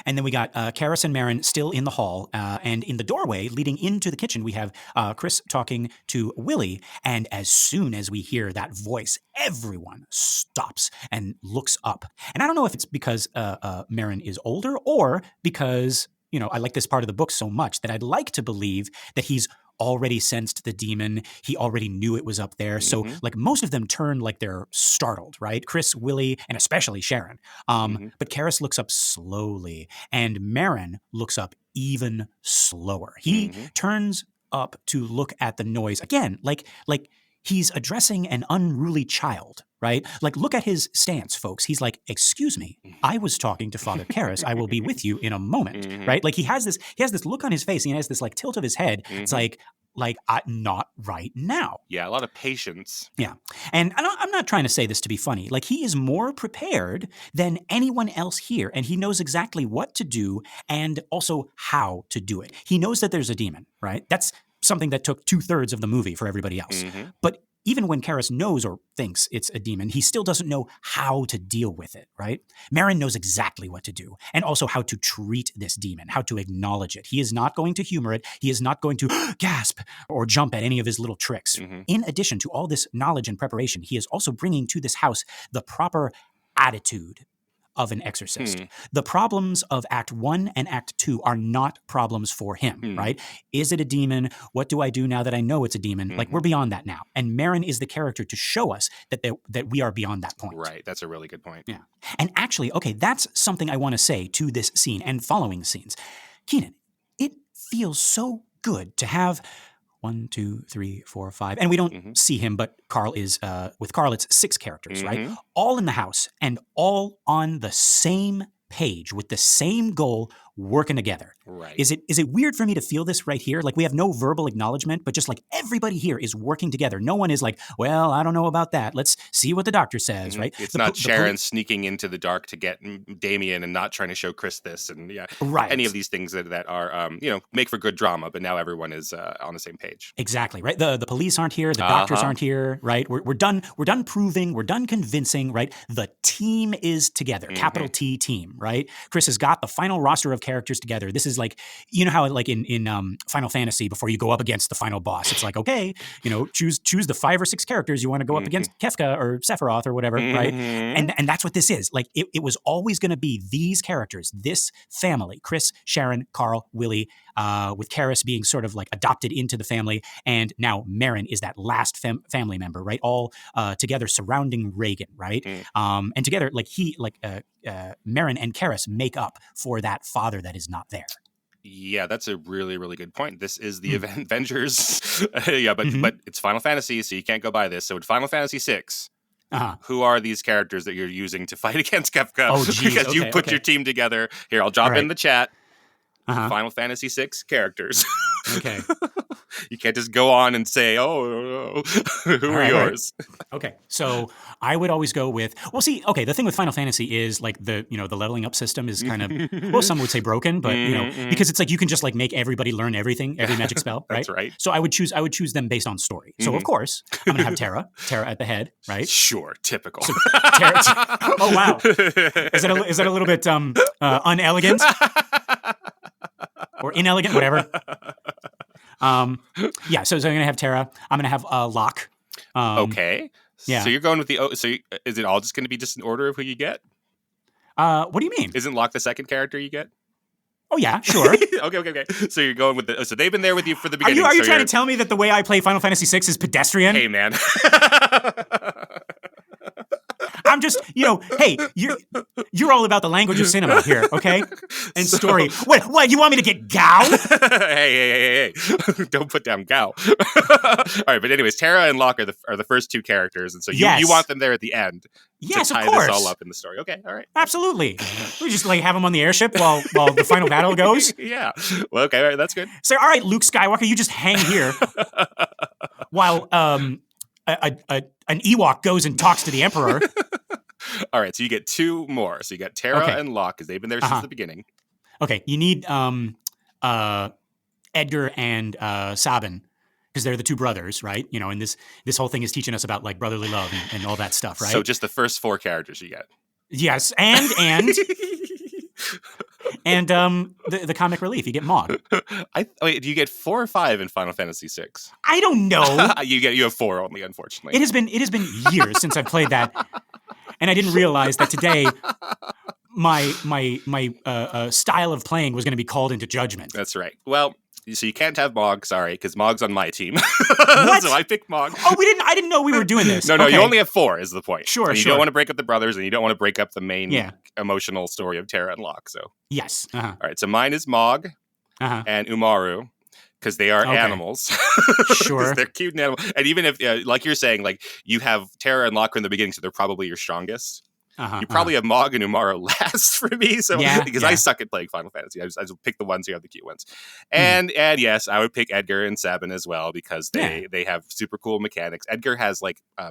And then we got Karis and Merrin still in the hall. And in the doorway leading into the kitchen, we have Chris talking to Willie. And as soon as we hear that voice, everyone stops and looks up. And I don't know if it's because Merrin is older or because, I like this part of the book so much that I'd like to believe that he's already sensed the demon. He already knew it was up there. So like most of them turn like they're startled, right? Chris, Willie, and especially Sharon. But Karis looks up slowly and Merrin looks up even slower. He turns up to look at the noise again, like he's addressing an unruly child, right? Like, look at his stance, folks. He's like, excuse me, I was talking to Father Karis. I will be with you in a moment, right? Like he has this look on his face. And he has this like tilt of his head. It's like not right now. Yeah, a lot of patience. Yeah. And I'm not trying to say this to be funny. Like he is more prepared than anyone else here. And he knows exactly what to do and also how to do it. He knows that there's a demon, right? That's something that took 2/3 of the movie for everybody else. But even when Karis knows or thinks it's a demon, he still doesn't know how to deal with it, right? Merrin knows exactly what to do and also how to treat this demon, how to acknowledge it. He is not going to humor it. He is not going to gasp or jump at any of his little tricks. In addition to all this knowledge and preparation, he is also bringing to this house the proper attitude of an exorcist. The problems of Act 1 and Act 2 are not problems for him, right? Is it a demon? What do I do now that I know it's a demon? Like, we're beyond that now. And Merrin is the character to show us that we are beyond that point. Right. That's a really good point. Yeah. And actually, okay, that's something I want to say to this scene and following scenes. Keenan, it feels so good to have 1, 2, 3, 4, 5. And we don't see him, but Carl is, with Carl, it's 6 characters, right? All in the house and all on the same page with the same goal, working together. Right. Is it weird for me to feel this right here? Like we have no verbal acknowledgement, but just like everybody here is working together. No one is like, well, I don't know about that. Let's see what the doctor says, right? It's not Sharon sneaking into the dark to get Damien and not trying to show Chris this and any of these things that are, make for good drama, but now everyone is on the same page. Exactly, right? The police aren't here. The doctors aren't here, right? We're done proving. We're done convincing, right? The team is together. Capital T team, right? Chris has got the final roster of characters together. This is like, you know how like in Final Fantasy, before you go up against the final boss, it's like, okay, choose the 5 or 6 characters you want to go up against, Kefka or Sephiroth or whatever, right? And that's what this is. Like it was always going to be these characters, this family, Chris, Sharon, Carl, Willie, with Karis being sort of like adopted into the family, and now Merrin is that last family member, right? All together surrounding Reagan, right? And together, like Merrin and Karis make up for that father that is not there. Yeah, that's a really, really good point. This is the Avengers. But it's Final Fantasy, so you can't go by this. So in Final Fantasy VI, who are these characters that you're using to fight against Kefka? Oh, geez. Because you put your team together. Here, I'll drop in the chat. Final Fantasy VI characters. Okay. You can't just go on and say, who are yours? Right. Okay. So I would always go with, the thing with Final Fantasy is like the leveling up system is kind of, some would say broken, but because it's like you can just like make everybody learn everything, every magic spell, right? That's right. So I would choose them based on story. So of course, I'm going to have Terra at the head, right? Sure. Typical. So, oh, wow. Is that a little bit unelegant? Or inelegant, whatever. So I'm going to have Terra. I'm going to have Locke. Okay. Yeah. So you're going with is it all just going to be just an order of who you get? What do you mean? Isn't Locke the second character you get? Oh, yeah, sure. Okay. So you're going with so they've been there with you for the beginning. Are you trying to tell me that the way I play Final Fantasy VI is pedestrian? Hey, man. I'm just, hey, you're all about the language of cinema here, okay? And story. What, you want me to get Gao? Hey. Don't put down Gao. All right, but anyways, Terra and Locke are the first 2 characters, and so you want them there at the end to tie of course. This all up in the story. Okay, all right. Absolutely. We just like have them on the airship while the final battle goes. Yeah. Well, okay, all right, that's good. So, all right, Luke Skywalker, you just hang here while an Ewok goes and talks to the Emperor. All right, so you get 2 more. So you got Terra and Locke, because they've been there since the beginning. Okay, you need Edgar and Sabin, because they're the 2 brothers, right? And this whole thing is teaching us about like brotherly love and all that stuff, right? So just the first 4 characters you get. Yes, and And the comic relief, you get Mog. Wait, do you get 4 or 5 in Final Fantasy VI? I don't know. You have 4 only, unfortunately. It has been years since I've played that, and I didn't realize that today my style of playing was going to be called into judgment. That's right. Well, so you can't have Mog, sorry, because Mog's on my team. What? So I picked Mog. Oh, I didn't know we were doing this. No, okay. You only have 4 is the point. Sure, and you don't want to break up the brothers, and you don't want to break up the main emotional story of Terra and Locke. So yes. Uh-huh. All right, so mine is Mog and Umaru, because they are animals. Sure. They're cute and animals. And even if, like you're saying, like you have Terra and Locke from the beginning, so they're probably your strongest. You probably have Mog and Umaru last for me, because I suck at playing Final Fantasy. I just pick the ones who have the cute ones, and yes, I would pick Edgar and Sabin as well, because they have super cool mechanics. Edgar has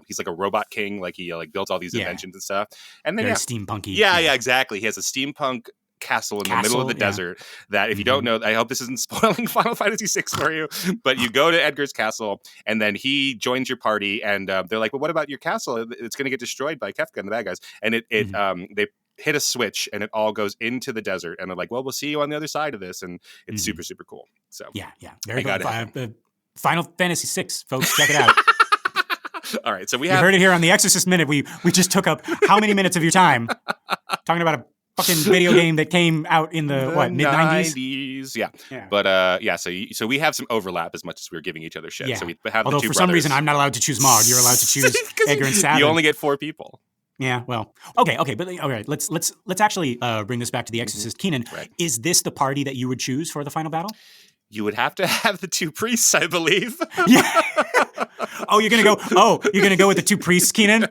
he's like a robot king, like he built all these inventions and stuff, and then very steampunky. Yeah, exactly. He has a steampunk castle in the middle of the desert that, if you don't know, I hope this isn't spoiling Final Fantasy VI for you, but you go to Edgar's castle and then he joins your party, and they're like, well, what about your castle? It's going to get destroyed by Kefka and the bad guys. And they hit a switch and it all goes into the desert, and they're like, well, we'll see you on the other side of this, and it's super, super cool. So yeah, very good. Final Fantasy VI, folks, check it out. All right, so we heard it here on the Exorcist Minute. We just took up how many minutes of your time talking about a fucking video game that came out in the mid-90s? Yeah. But so we have some overlap as much as we're giving each other shit. Yeah. So we have Although the 2 for brothers. some reason I'm not allowed to choose Mog. You're allowed to choose Edgar and Sabin. You only get 4 people. Yeah, well, okay, but all right, let's actually bring this back to the Exorcist. Keenan, is this the party that you would choose for the final battle? You would have to have the 2 priests, I believe. Yeah. You're gonna go with the 2 priests, Keenan?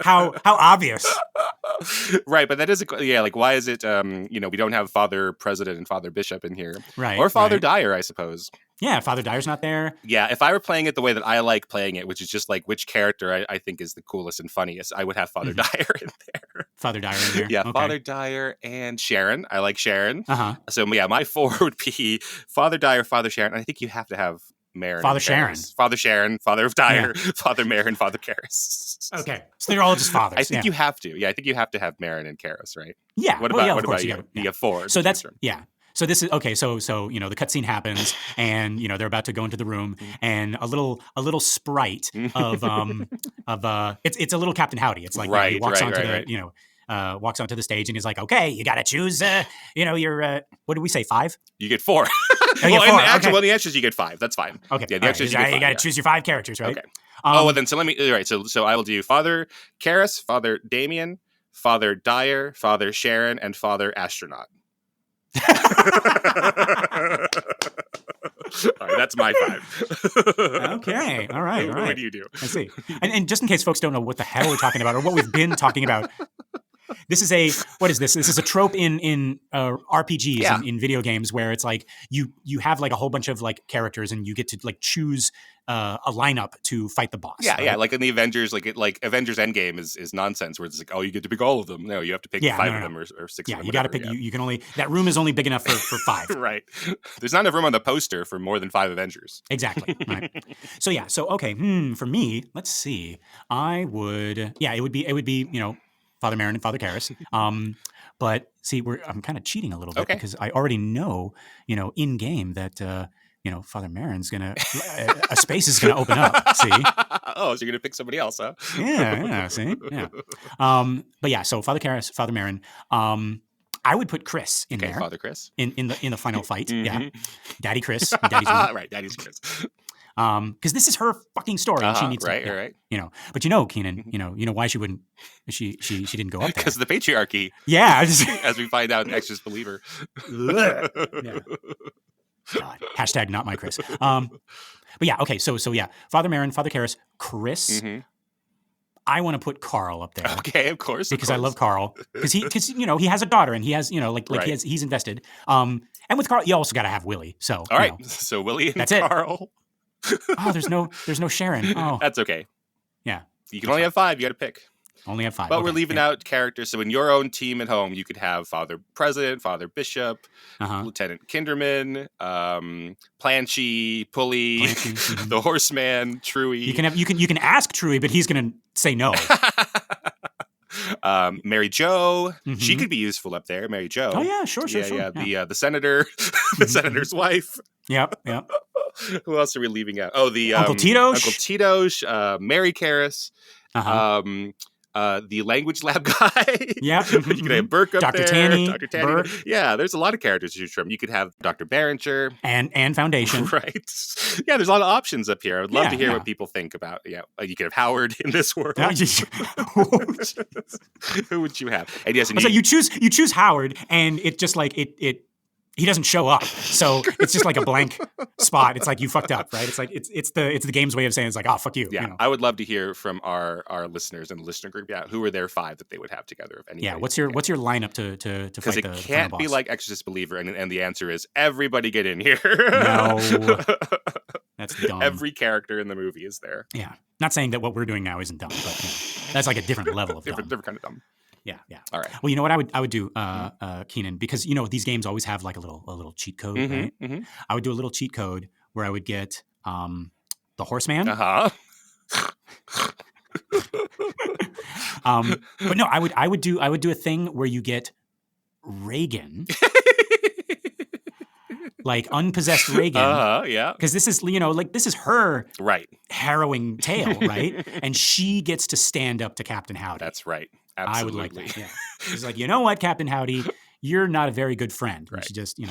How obvious. Right, but that is why is it we don't have Father President and Father Bishop in here? Right. Or Father Dyer, I suppose. Yeah, Father Dyer's not there. Yeah, if I were playing it the way that I like playing it, which is just like which character I think is the coolest and funniest, I would have Father Dyer in there. Father Dyer in there. Yeah, okay. Father Dyer and Sharon. I like Sharon. Uh-huh. So my 4 would be Father Dyer, Father Sharon. I think you have to have Merrin. Father Sharon. Father Sharon, Father of Dyer, Father Merrin, Father Karis. Okay. So they're all just fathers. I think you have to. Yeah, I think you have to have Merrin and Karis, right? Yeah. What about you? You have 4. So that's So this is okay. So the cutscene happens, and they're about to go into the room, and a little sprite of it's a little Captain Howdy. It's like he walks onto walks onto the stage, and he's like, okay, you got to choose. Your what did we say? 5? You get 4. The answer is you get 5. That's fine. Okay. Yeah, the answer is you get 5. You got to choose your 5 characters, right? Okay. So let me. All right. So I will do Father Karis, Father Damien, Father Dyer, Father Sharon, and Father Astronaut. All right, that's my 5. Okay. All right. What do you do? I see. And just in case folks don't know what the hell we're talking about or what we've been talking about, this is what is this? This is a trope in RPGs in video games where it's like you have like a whole bunch of like characters, and you get to like choose a lineup to fight the boss. Yeah, right? yeah. Like in the Avengers, like Avengers Endgame is nonsense where it's like, oh, you get to pick all of them. No, you have to pick 5 of them or 6 of them. Yeah, you got to pick. You can only that room is only big enough for 5. Right. There's not enough room on the poster for more than 5 Avengers. Exactly. Right. So okay. For me, let's see. I would. Yeah, it would be Father Merrin and Father Karis. But see, I'm kind of cheating a little bit because I already know in game that. Father Merrin's a space is gonna open up. See? Oh, so you're gonna pick somebody else, huh? Yeah. See? Yeah. But yeah. So Father Karis, Father Merrin. I would put Chris in there. Father Chris in the final fight. Mm-hmm. Yeah. Daddy Chris. Daddy's right. Daddy's Chris. Because this is her fucking story, and she needs right. But Keenan, why she wouldn't? She didn't go up there because of the patriarchy. Yeah. As we find out in Exorcist Believer. Yeah. God. Hashtag not my Chris. But yeah, okay, so yeah, Father Merrin, Father Karis, Chris. Mm-hmm. I want to put Carl up there. Okay, of course. Because I love Carl. Because he has a daughter, and he has he's invested. And with Carl, you also got to have Willie. So all right, so Willie and Carl. Oh, there's no Sharon. Oh, that's okay. Yeah, you can only have 5. You got to pick. Only have 5. But we're leaving out characters. So in your own team at home, you could have Father President, Father Bishop, Lieutenant Kinderman, Planchy, Pulley, the Horseman, Truey. You can ask Truey, but he's going to say no. Mary Jo, Mhm. she could be useful up there. Mary Jo. Oh yeah, sure. The senator, the senator's wife. Yep. Who else are we leaving out? Oh, the Uncle Titosh. Uncle Titosh, Mary Karras, the language lab guy. Yeah. You could have Burke up Dr. there. Tanny, Dr. Tanny. Burke. Yeah, there's a lot of characters to choose from. You could have Dr. Berenger. And Foundation. Right. Yeah, there's a lot of options up here. I would love to hear what people think about. Yeah, you could have Howard in this world. Who would you have? And yes, you choose Howard, and it just like it he doesn't show up, so it's just like a blank spot. It's like you fucked up, right? It's like it's the game's way of saying it's like, oh, fuck you. Yeah, you know? I would love to hear from our listeners in the listener group. Yeah, who are their 5 that they would have together? If anybody. Yeah, what's your lineup to fight the Because it can't be like Exorcist Believer, and the answer is everybody get in here. No, that's dumb. Every character in the movie is there. Yeah, not saying that what we're doing now isn't dumb, but that's like a different level of different kind of dumb. Yeah. All right. Well, you know what I would do, Keenan, because these games always have like a little cheat code, right? Mm-hmm. I would do a little cheat code where I would get the Horseman. Uh-huh. But no, I would do a thing where you get Reagan. Like unpossessed Reagan. Yeah. Because this is, this is her harrowing tale, right? And she gets to stand up to Captain Howdy. That's right. Absolutely. I would like that. Yeah. She's like, you know what, Captain Howdy, you're not a very good friend. Right. And she just, and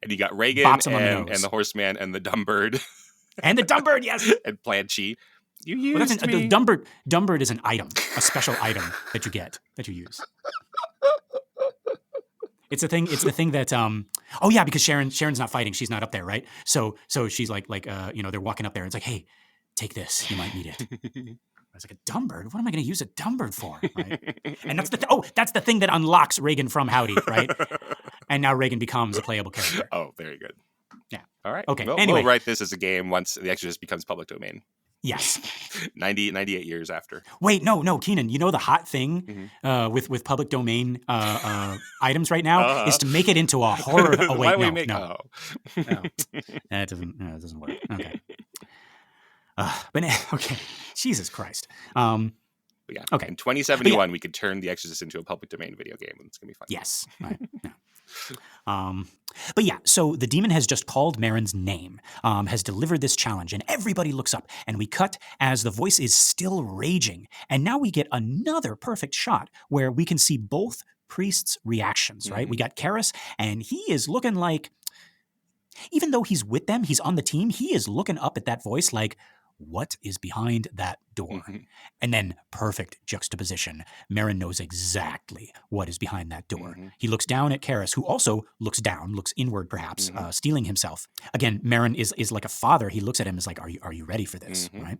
you got Reagan and the Horseman and the Dumb Bird. And the Dumb Bird, yes. And Planchy. You used me. The Dumb Bird is an item, a special item that you use. It's the thing that because Sharon's not fighting, she's not up there, right? So she's like they're walking up there and it's like, hey, take this, you might need it. I was like, a dumb bird? What am I going to use a dumb bird for? Right? And that's that's the thing that unlocks Reagan from Howdy, right? And now Reagan becomes a playable character. Oh, very good. Yeah. All right. Okay. Anyway, we'll write this as a game once The Exorcist becomes public domain. Yes. 98 years after. Wait, no, Keenan. The hot thing with public domain items right now is to make it into a horror. Oh wait, no. That doesn't work. Okay. But okay, Jesus Christ. Yeah. Okay. In 2071, we could turn The Exorcist into a public domain video game, and it's gonna be fun. Yes. Right. Yeah. But yeah, so the demon has just called Merrin's name, has delivered this challenge, and everybody looks up, and we cut as the voice is still raging, and now we get another perfect shot where we can see both priests' reactions. Right? We got Karras, and he is looking like, even though he's with them, he's on the team, he is looking up at that voice like, what is behind that door? And then perfect juxtaposition. Merrin knows exactly what is behind that door. He looks down at Karras, who also looks down, looks inward perhaps, steeling himself. Again, Merrin is like a father. He looks at him as like, are you ready for this? Right?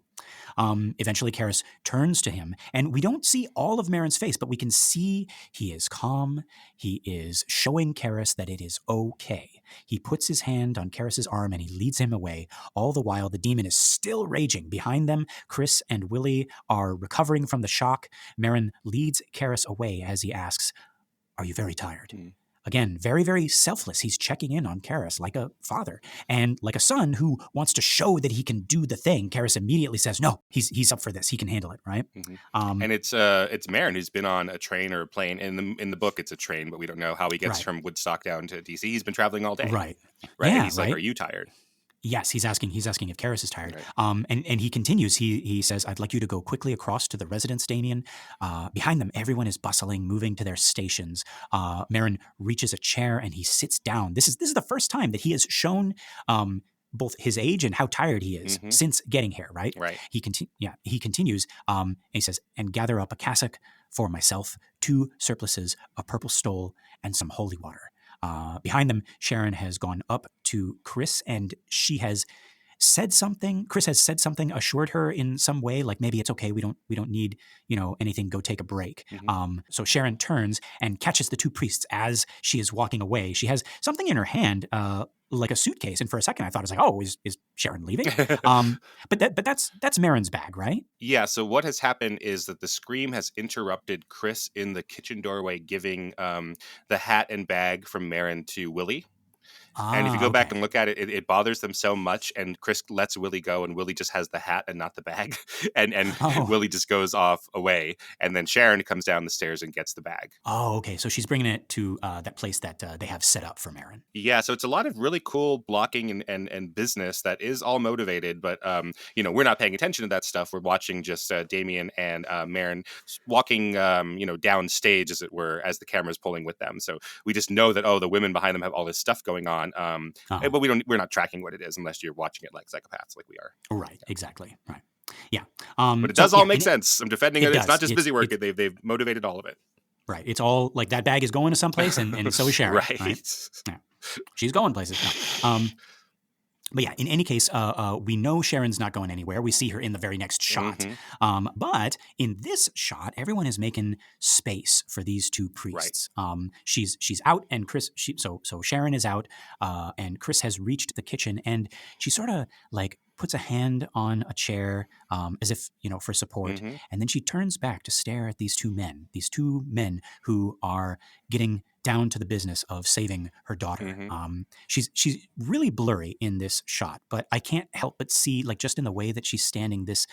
Eventually Karras turns to him, and we don't see all of Merrin's face, but we can see he is calm. He is showing Karras that it is okay. He puts his hand on Karras's arm and he leads him away. All the while, the demon is still raging. Behind them, Chris and Willie are recovering from the shock. Merrin leads Karras away as he asks, are you very tired? Again, very, very selfless. He's checking in on Karras like a father and like a son who wants to show that he can do the thing. Karras immediately says, no, he's up for this. He can handle it, right? And it's Merrin who's been on a train or a plane. In the book, it's a train, but we don't know how he gets from Woodstock down to DC. He's been traveling all day. Right. Yeah, and he's like, are you tired? Yes, he's asking if Karras is tired. Right. And he continues. He says, I'd like you to go quickly across to the residence, Damien. Behind them, everyone is bustling, moving to their stations. Merrin reaches a chair and he sits down. This is the first time that he has shown both his age and how tired he is since getting here, right? Right. He continues, and he says, and gather up a cassock for myself, 2 surplices, a purple stole, and some holy water. Behind them, Sharon has gone up to Chris, and she has said something. Chris has said something, assured her in some way, like maybe it's okay. We don't need anything. Go take a break. So Sharon turns and catches the 2 priests as she is walking away. She has something in her hand, like a suitcase, and for a second I thought, I was like, oh, is Sharon leaving? But that's Merrin's bag, right? Yeah. So what has happened is that the scream has interrupted Chris in the kitchen doorway, giving the hat and bag from Merrin to Willie. And if you go back Okay. and look at it, it bothers them so much. And Chris lets Willie go, and Willie just has the hat and not the bag. and Oh. Willie just goes off away. And then Sharon comes down the stairs and gets the bag. Oh, okay. So she's bringing it to that place that they have set up for Merrin. Yeah, so it's a lot of really cool blocking and business that is all motivated, but we're not paying attention to that stuff. We're watching just Damien and Merrin walking, downstage, as it were, as the camera's pulling with them. So we just know that the women behind them have all this stuff going on, but we're not tracking what it is unless you're watching it like psychopaths, like we are. Right. Exactly. Right. Yeah. But it does all make sense. I'm defending it. It's not just busy work. They've motivated all of it. Right. It's all like that bag is going to someplace, and so is Sharon. Right. Yeah. She's going places. No. But yeah, in any case, we know Sharon's not going anywhere. We see her in the very next shot. Mm-hmm. But in this shot, everyone is making space for these two priests. Right. She's out, and Chris. So Sharon is out, and Chris has reached the kitchen, and she sort of like puts a hand on a chair as if, for support. Mm-hmm. And then she turns back to stare at these two men who are getting down to the business of saving her daughter. Mm-hmm. She's really blurry in this shot, but I can't help but see, like, just in the way that she's standing, this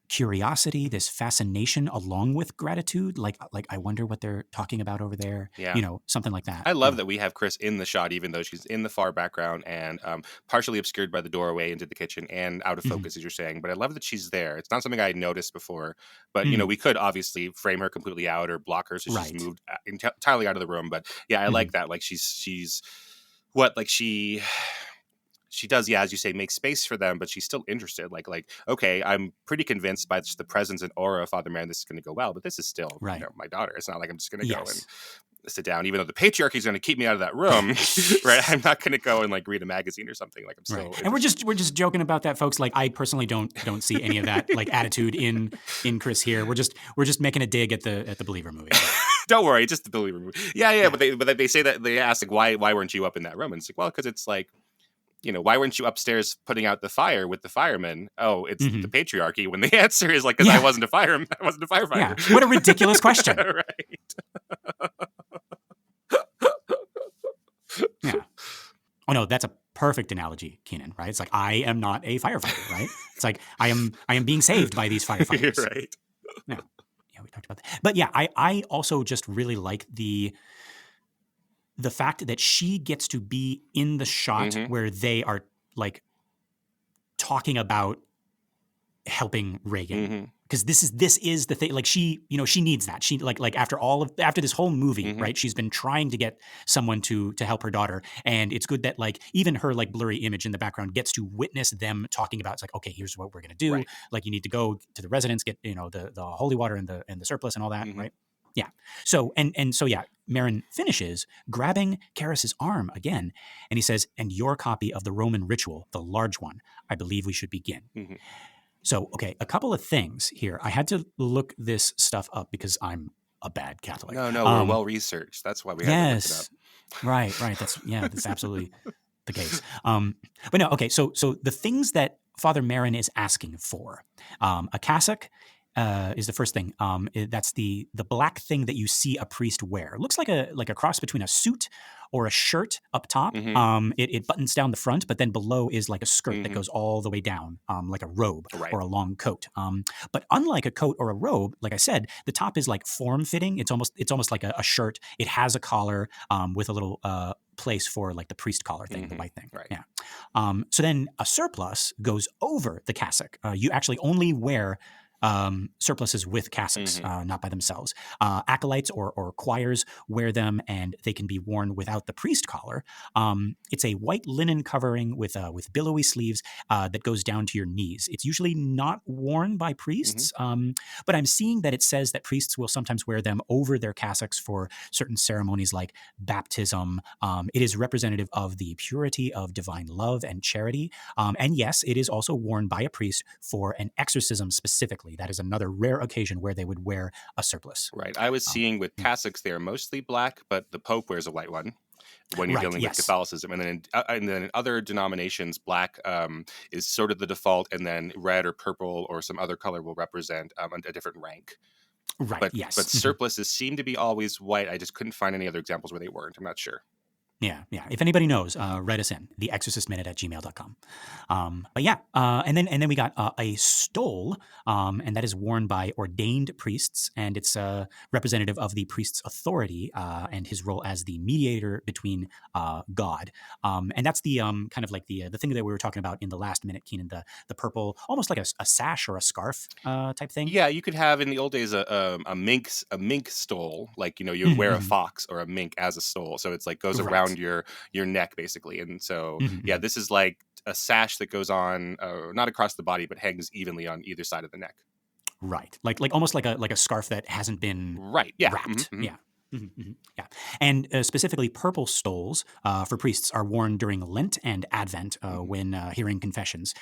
curiosity, this fascination along with gratitude. Like I wonder what they're talking about over there. Yeah. Something like that. I love that we have Chris in the shot, even though she's in the far background and partially obscured by the doorway into the kitchen and out of focus, as you're saying. But I love that she's there. It's not something I had noticed before, but we could obviously frame her completely out or block her, so she's moved entirely out of the room. But yeah, I like that. Like she's what, like she does, as you say, make space for them, but she's still interested. Like, okay, I'm pretty convinced by just the presence and aura of Father Merrin this is going to go well, but this is still my daughter. It's not like I'm just going to go and sit down, even though the patriarchy is going to keep me out of that room, right? I'm not going to go and read a magazine or something. Like I'm still, and we're just joking about that, folks. Like I personally don't see any of that like attitude in Chris here. We're just making a dig at the Believer movie. Don't worry, it's just the Believer movie. Yeah. But they say that, they ask like why weren't you up in that room? And it's like, well, because it's like, why weren't you upstairs putting out the fire with the firemen? Oh, it's the patriarchy. When the answer is like, because I wasn't a fireman, I wasn't a firefighter. Yeah. What a ridiculous question. Right. Yeah. Oh no, that's a perfect analogy, Keenan. Right? It's like I am not a firefighter. Right? It's like I am being saved by these firefighters. Right. Yeah. Yeah, we talked about that. But yeah, I also just really like the fact that she gets to be in the shot where they are like talking about helping Reagan. Because this is the thing. Like she needs that. She like after this whole movie, right? She's been trying to get someone to help her daughter, and it's good that like even her like blurry image in the background gets to witness them talking about. It's like, okay, here's what we're gonna do. Right. Like you need to go to the residence, get the holy water and the surplice and all that, right? Yeah. So so yeah, Merrin finishes grabbing Karras's arm again, and he says, "And your copy of the Roman ritual, the large one, I believe we should begin." So, okay, a couple of things here. I had to look this stuff up because I'm a bad Catholic. No, we're well researched. That's why we had to look it up. Right. That's absolutely the case. But no, okay. So the things that Father Merrin is asking for, a cassock. Is the first thing. That's the black thing that you see a priest wear. It looks like a cross between a suit or a shirt up top. It buttons down the front, but then below is like a skirt that goes all the way down, like a robe or a long coat. But unlike a coat or a robe, like I said, the top is like form fitting. It's almost like a shirt. It has a collar with a little place for like the priest collar thing, the white thing. Right. Yeah. So then a surplice goes over the cassock. You actually only wear surplices with cassocks, not by themselves. Acolytes or choirs wear them, and they can be worn without the priest collar. It's a white linen covering with billowy sleeves that goes down to your knees. It's usually not worn by priests, but I'm seeing that it says that priests will sometimes wear them over their cassocks for certain ceremonies like baptism. It is representative of the purity of divine love and charity. And yes, it is also worn by a priest for an exorcism specifically. That is another rare occasion where they would wear a surplice. Right. I was seeing with cassocks, they are mostly black, but the Pope wears a white one when you're dealing with Catholicism. And then in other denominations, black is sort of the default, and then red or purple or some other color will represent a different rank. Right. But surplices seem to be always white. I just couldn't find any other examples where they weren't. I'm not sure. Yeah. If anybody knows, write us in, theexorcistminute@gmail.com. But yeah, and then we got a stole, and that is worn by ordained priests, and it's representative of the priest's authority and his role as the mediator between God. And that's the kind of like the thing that we were talking about in the last minute, Keenan, the purple, almost like a sash or a scarf type thing. Yeah, you could have in the old days a mink stole, like you'd wear a fox or a mink as a stole, so it's like goes around your neck basically, and so yeah, this is like a sash that goes on not across the body but hangs evenly on either side of the neck. Right, like almost like a scarf that hasn't been wrapped. Yeah. Yeah, and specifically, purple stoles for priests are worn during Lent and Advent when hearing confessions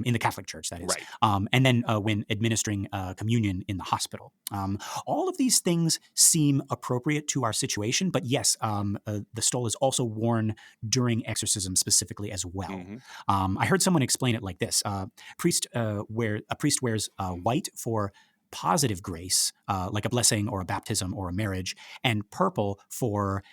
in the Catholic Church, that is, right. And then when administering communion in the hospital. All of these things seem appropriate to our situation, but yes, the stole is also worn during exorcism specifically as well. I heard someone explain it like this: a priest wears white for positive grace, like a blessing or a baptism or a marriage, and purple for,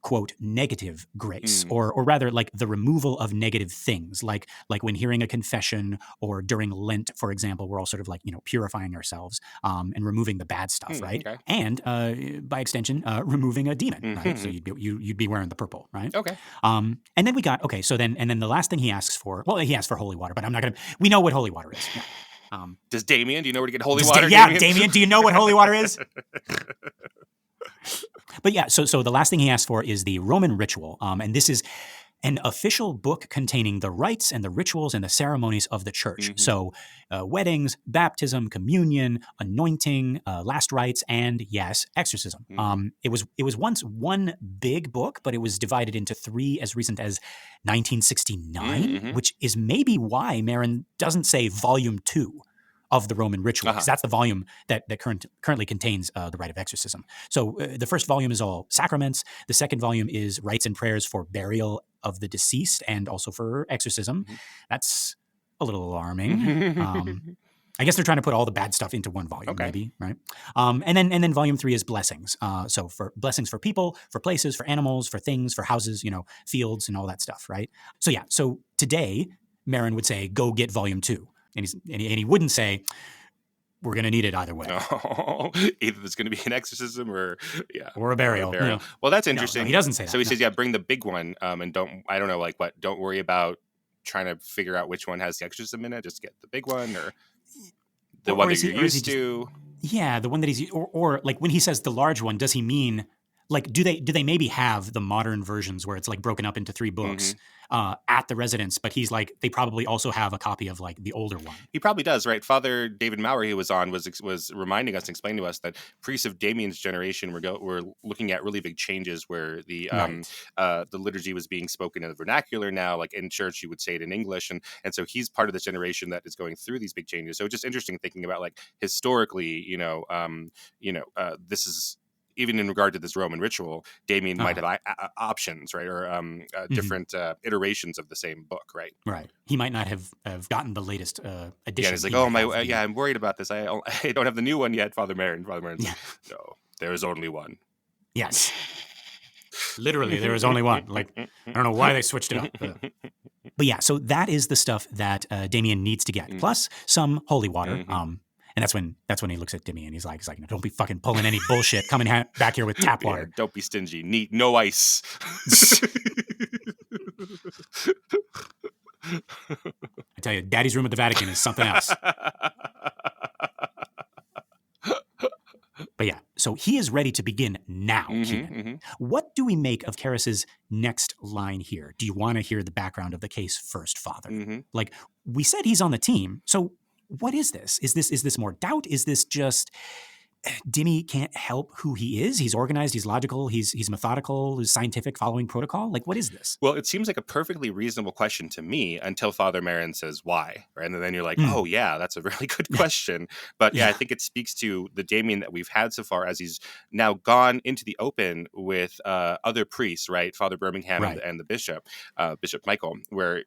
quote, negative grace, or rather like the removal of negative things, like when hearing a confession or during Lent, for example, we're all sort of like, purifying ourselves and removing the bad stuff, right? Okay. And by extension, removing a demon, right? So you'd be wearing the purple, right? Okay. And then we got, so then the last thing he asks for, well, he asks for holy water, but I'm not going to, we know what holy water is. Yeah. Does Damien, do you know where to get holy water? Damien, do you know what holy water is? But yeah, so the last thing he asked for is the Roman ritual, and this is an official book containing the rites and the rituals and the ceremonies of the church. So weddings, baptism, communion, anointing, last rites, and yes, exorcism. It was once one big book, but it was divided into three as recent as 1969, which is maybe why Merrin doesn't say volume 2 of the Roman ritual, because that's the volume that currently contains the rite of exorcism. So the first volume is all sacraments. The second volume is rites and prayers for burial of the deceased and also for exorcism. That's a little alarming. I guess they're trying to put all the bad stuff into one volume, maybe, right? And then volume 3 is blessings. So for blessings for people, for places, for animals, for things, for houses, fields, and all that stuff, right? So yeah, so today Merrin would say, go get volume 2. And he wouldn't say, we're going to need it either way. No. Either there's going to be an exorcism or a burial. Well, that's interesting. No, he doesn't say that. So he says, bring the big one, and don't worry about trying to figure out which one has the exorcism in it. Just get the big one or the one that you're used to. Yeah, the one that he's or like when he says the large one, does he mean like do they maybe have the modern versions where it's like broken up into 3 books at the residence, but he's like they probably also have a copy of like the older one. He probably does, right? Father David Maurer, he was on, was reminding us and explaining to us that priests of Damien's generation were looking at really big changes where the liturgy was being spoken in the vernacular now, like in church you would say it in English, and so he's part of this generation that is going through these big changes. So it's just interesting thinking about like historically, this is. Even in regard to this Roman ritual, Damien might have options, right, or different iterations of the same book, right? Right. He might not have gotten the latest edition. Yeah, he's like, I'm worried about this. I don't have the new one yet, Father Merrin. Father Merrin's like, no, there is only one. Yes. Literally, there is only one. Like, I don't know why they switched it up. But yeah, so that is the stuff that Damien needs to get, plus some holy water. And that's when he looks at Damien. He's like, don't be fucking pulling any bullshit coming back here with tap water. Don't be stingy. Neat, no ice. I tell you, Daddy's room at the Vatican is something else. But yeah, so he is ready to begin now, Keenan. What do we make of Karras's next line here? Do you want to hear the background of the case first, Father? Like, we said he's on the team, so what is this? Is this more doubt? Is this just Dimmy can't help who he is? He's organized, he's logical, he's methodical, he's scientific, following protocol? Like, what is this? Well, it seems like a perfectly reasonable question to me until Father Merrin says why, right? And then you're like, oh yeah, that's a really good question. But I think it speaks to the Damien that we've had so far as he's now gone into the open with other priests, right? Father Birmingham and the Bishop, Bishop Michael, where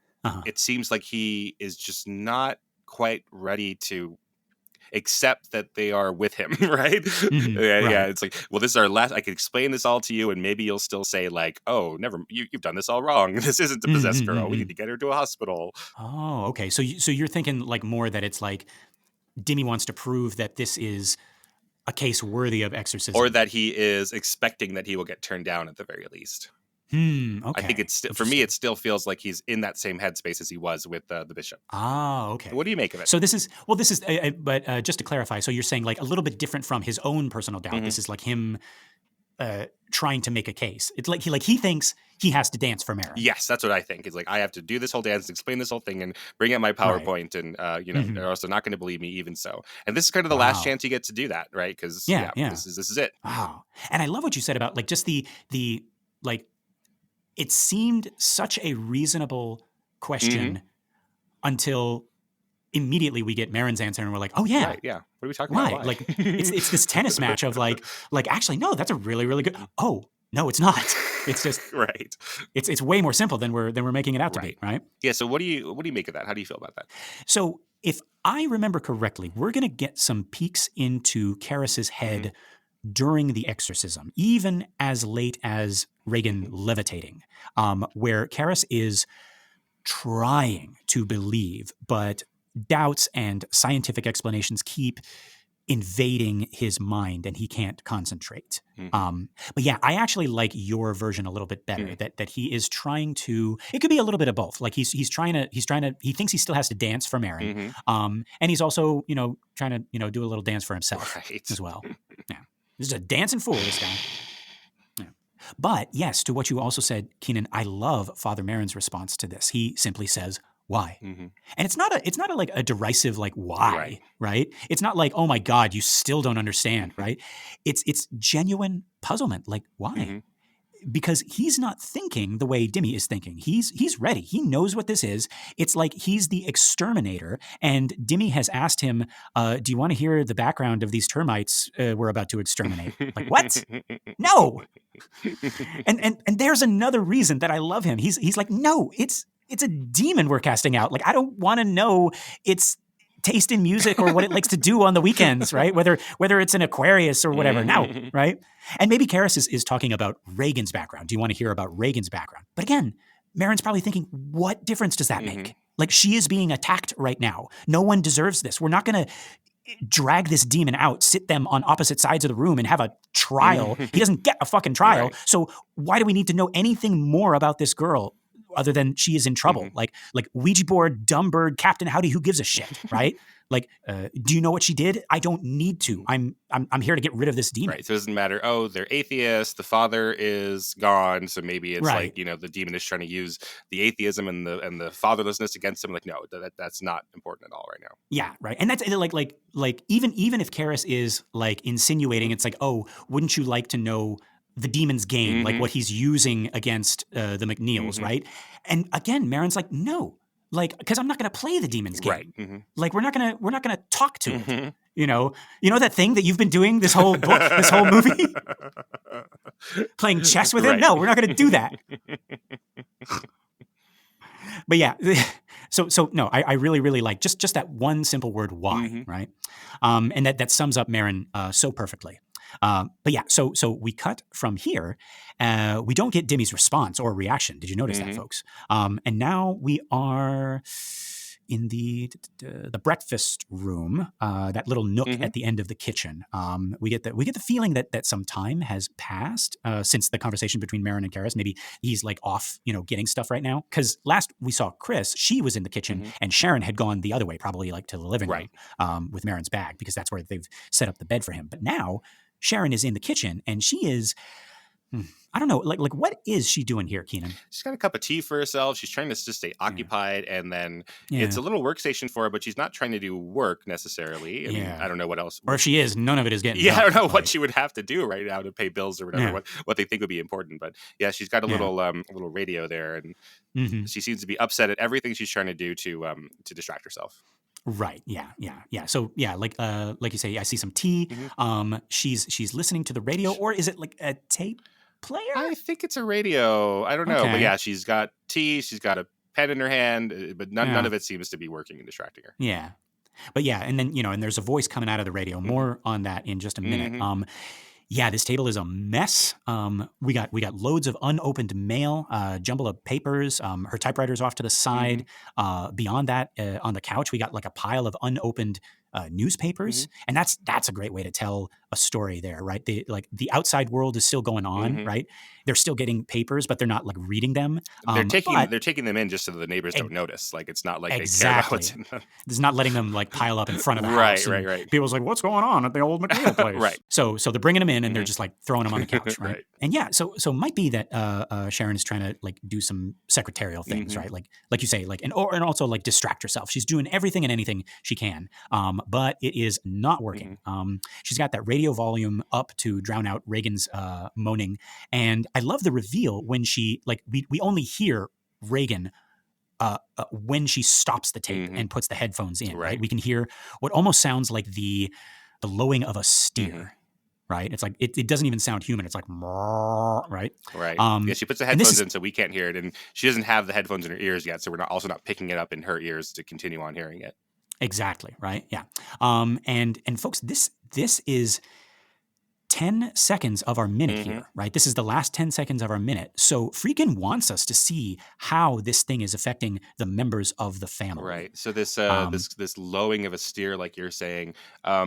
it seems like he is just not quite ready to accept that they are with him, right? Yeah. It's like, well, this is our last. I can explain this all to you, and maybe you'll still say like, "Oh, never. You've done this all wrong. This isn't a possessed girl. We need to get her to a hospital." Oh, okay. So you're thinking like more that it's like Dimmy wants to prove that this is a case worthy of exorcism, or that he is expecting that he will get turned down at the very least. Okay. I think it's for me. It still feels like he's in that same headspace as he was with the bishop. Ah, okay. What do you make of it? So this is but just to clarify, so you're saying like a little bit different from his own personal doubt. This is like him trying to make a case. It's like he thinks he has to dance for Merrin. Yes, that's what I think. It's like I have to do this whole dance, explain this whole thing, and bring out my PowerPoint, and they're also not going to believe me even so. And this is kind of the last chance you get to do that, right? Because this is it. Wow. And I love what you said about like just the like. It seemed such a reasonable question until immediately we get Merrin's answer and we're like, oh yeah. Right, yeah. What are we talking about? Why? Like it's this tennis match of like actually, no, that's a really, really good. Oh, no, it's not. It's just right. It's way more simple than we're making it out to be, right? Yeah. So what do you make of that? How do you feel about that? So if I remember correctly, we're gonna get some peeks into Karras's head during the exorcism, even as late as Regan levitating, where Karras is trying to believe, but doubts and scientific explanations keep invading his mind and he can't concentrate. But yeah, I actually like your version a little bit better, that he is trying to, it could be a little bit of both. Like he's trying to, he thinks he still has to dance for Merrin. And he's also, trying to, do a little dance for himself as well. Yeah. This is a dancing fool, this guy. Yeah. But yes, to what you also said, Keenan, I love Father Merrin's response to this. He simply says, why? And it's not a like a derisive like why, right? It's not like, oh my God, you still don't understand, right? It's genuine puzzlement, like why? Because he's not thinking the way Dimmy is thinking. He's ready. He knows what this is. It's like he's the exterminator, and Dimmy has asked him, do you want to hear the background of these termites we're about to exterminate? Like, what? No. And there's another reason that I love him. He's like, no, it's a demon we're casting out. Like, I don't want to know its taste in music or what it likes to do on the weekends, right? Whether it's an Aquarius or whatever. Now, right? And maybe Karras is talking about Regan's background. Do you want to hear about Regan's background? But again, Merrin's probably thinking, what difference does that make? Like, she is being attacked right now. No one deserves this. We're not going to drag this demon out, sit them on opposite sides of the room and have a trial. He doesn't get a fucking trial. Right. So why do we need to know anything more about this girl other than she is in trouble? Like Ouija board, dumb bird, Captain Howdy, who gives a shit, right? Like, do you know what she did? I don't need to. I'm here to get rid of this demon. Right. So it doesn't matter. Oh, they're atheists. The father is gone. So maybe it's like, the demon is trying to use the atheism and the fatherlessness against him. Like, no, that's not important at all right now. Yeah. Right. And that's like even if Karras is like insinuating, it's like, oh, wouldn't you like to know the demon's game, like what he's using against the MacNeals, right? And again, Merrin's like, no. Like, because I'm not going to play the demon's game. Right. Like, we're not gonna talk to it. You know that thing that you've been doing this whole book, this whole movie, playing chess with him. No, we're not going to do that. But yeah, so no, I really, really like just that one simple word, why, right? And that sums up Merrin so perfectly. But yeah, so we cut from here. We don't get Dimmy's response or reaction. Did you notice that, folks? And now we are in the breakfast room, that little nook at the end of the kitchen. We get the feeling that some time has passed since the conversation between Merrin and Karras. Maybe he's like off, getting stuff right now. Because last we saw Chris, she was in the kitchen, and Sharon had gone the other way, probably like to the living room with Merrin's bag, because that's where they've set up the bed for him. But now Sharon is in the kitchen, and she is, I don't know, like what is she doing here, Keenan? She's got a cup of tea for herself. She's trying to just stay occupied, and then it's a little workstation for her, but she's not trying to do work necessarily. I mean, I don't know what else. Or if she is, none of it is getting done. I don't know what she would have to do right now to pay bills or whatever, what they think would be important. But yeah, she's got a little radio there, and she seems to be upset at everything she's trying to do to distract herself. Right. Yeah. So yeah, like you say, I see some tea. She's listening to the radio, or is it like a tape player? I think it's a radio. I don't know, but yeah, she's got tea. She's got a pen in her hand, but none of it seems to be working and distracting her. Yeah. But yeah, and then, and there's a voice coming out of the radio. More on that in just a minute. Yeah, this table is a mess. We got loads of unopened mail, jumble of papers. Her typewriter's off to the side. Beyond that, on the couch, we got like a pile of unopened newspapers, and that's a great way to tell a story there, right? The outside world is still going on, right? They're still getting papers, but they're not like reading them. They're taking them in just so the neighbors don't notice. Like it's not like they care about what's in them. It's not letting them like pile up in front of the house. Right. People's like, what's going on at the old MacNeal place? Right. So they're bringing them in and they're just like throwing them on the couch, right? Right. And yeah, so it might be that Sharon is trying to like do some secretarial things, right? Like you say, like and also like distract herself. She's doing everything and anything she can, but it is not working. She's got that radio volume up to drown out Reagan's moaning, and I love the reveal when she like we only hear Reagan when she stops the tape and puts the headphones in. Right, we can hear what almost sounds like the lowing of a steer. Right, it's like it doesn't even sound human. It's like right. Yeah, she puts the headphones in so we can't hear it, and she doesn't have the headphones in her ears yet, so we're also not picking it up in her ears to continue on hearing it. Exactly. Right. Yeah. And folks, this is 10 seconds of our minute here, right? This is the last 10 seconds of our minute. So Friedkin wants us to see how this thing is affecting the members of the family. Right. So this lowing of a steer, like you're saying,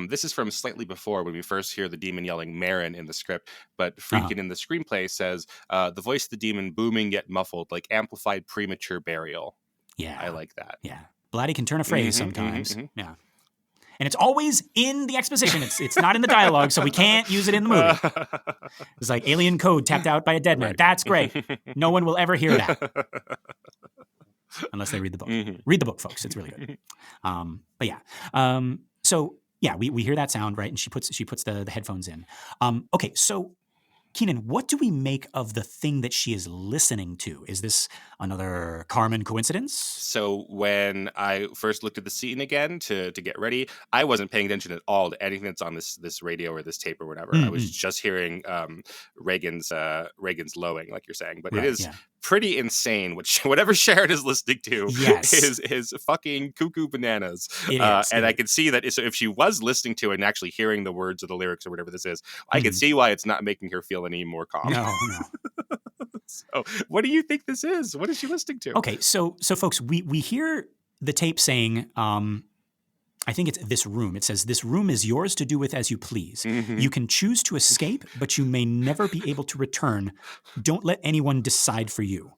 this is from slightly before when we first hear the demon yelling Merrin in the script. But Friedkin in the screenplay says, the voice of the demon booming yet muffled, like amplified premature burial. Yeah. I like that. Yeah. Blatty can turn a phrase sometimes. Yeah. And it's always in the exposition. It's not in the dialogue, so we can't use it in the movie. It's like alien code tapped out by a dead man. Right. That's great. No one will ever hear that. Unless they read the book. Read the book, folks. It's really good. But yeah. So yeah, we hear that sound, right? And she puts the headphones in. Okay, so Keenan, what do we make of the thing that she is listening to? Is this another Carmen coincidence? So when I first looked at the scene again to get ready, I wasn't paying attention at all to anything that's on this radio or this tape or whatever. I was just hearing Reagan's lowing, like you're saying. But it is pretty insane. Whatever Sharon is listening to is fucking cuckoo bananas. And I could see that if she was listening to it and actually hearing the words or the lyrics or whatever this is, I could see why it's not making her feel any more calm. No. So what do you think this is? What is she listening to? Okay, so folks, we hear the tape saying, I think it's this room. It says, this room is yours to do with as you please. You can choose to escape, but you may never be able to return. Don't let anyone decide for you.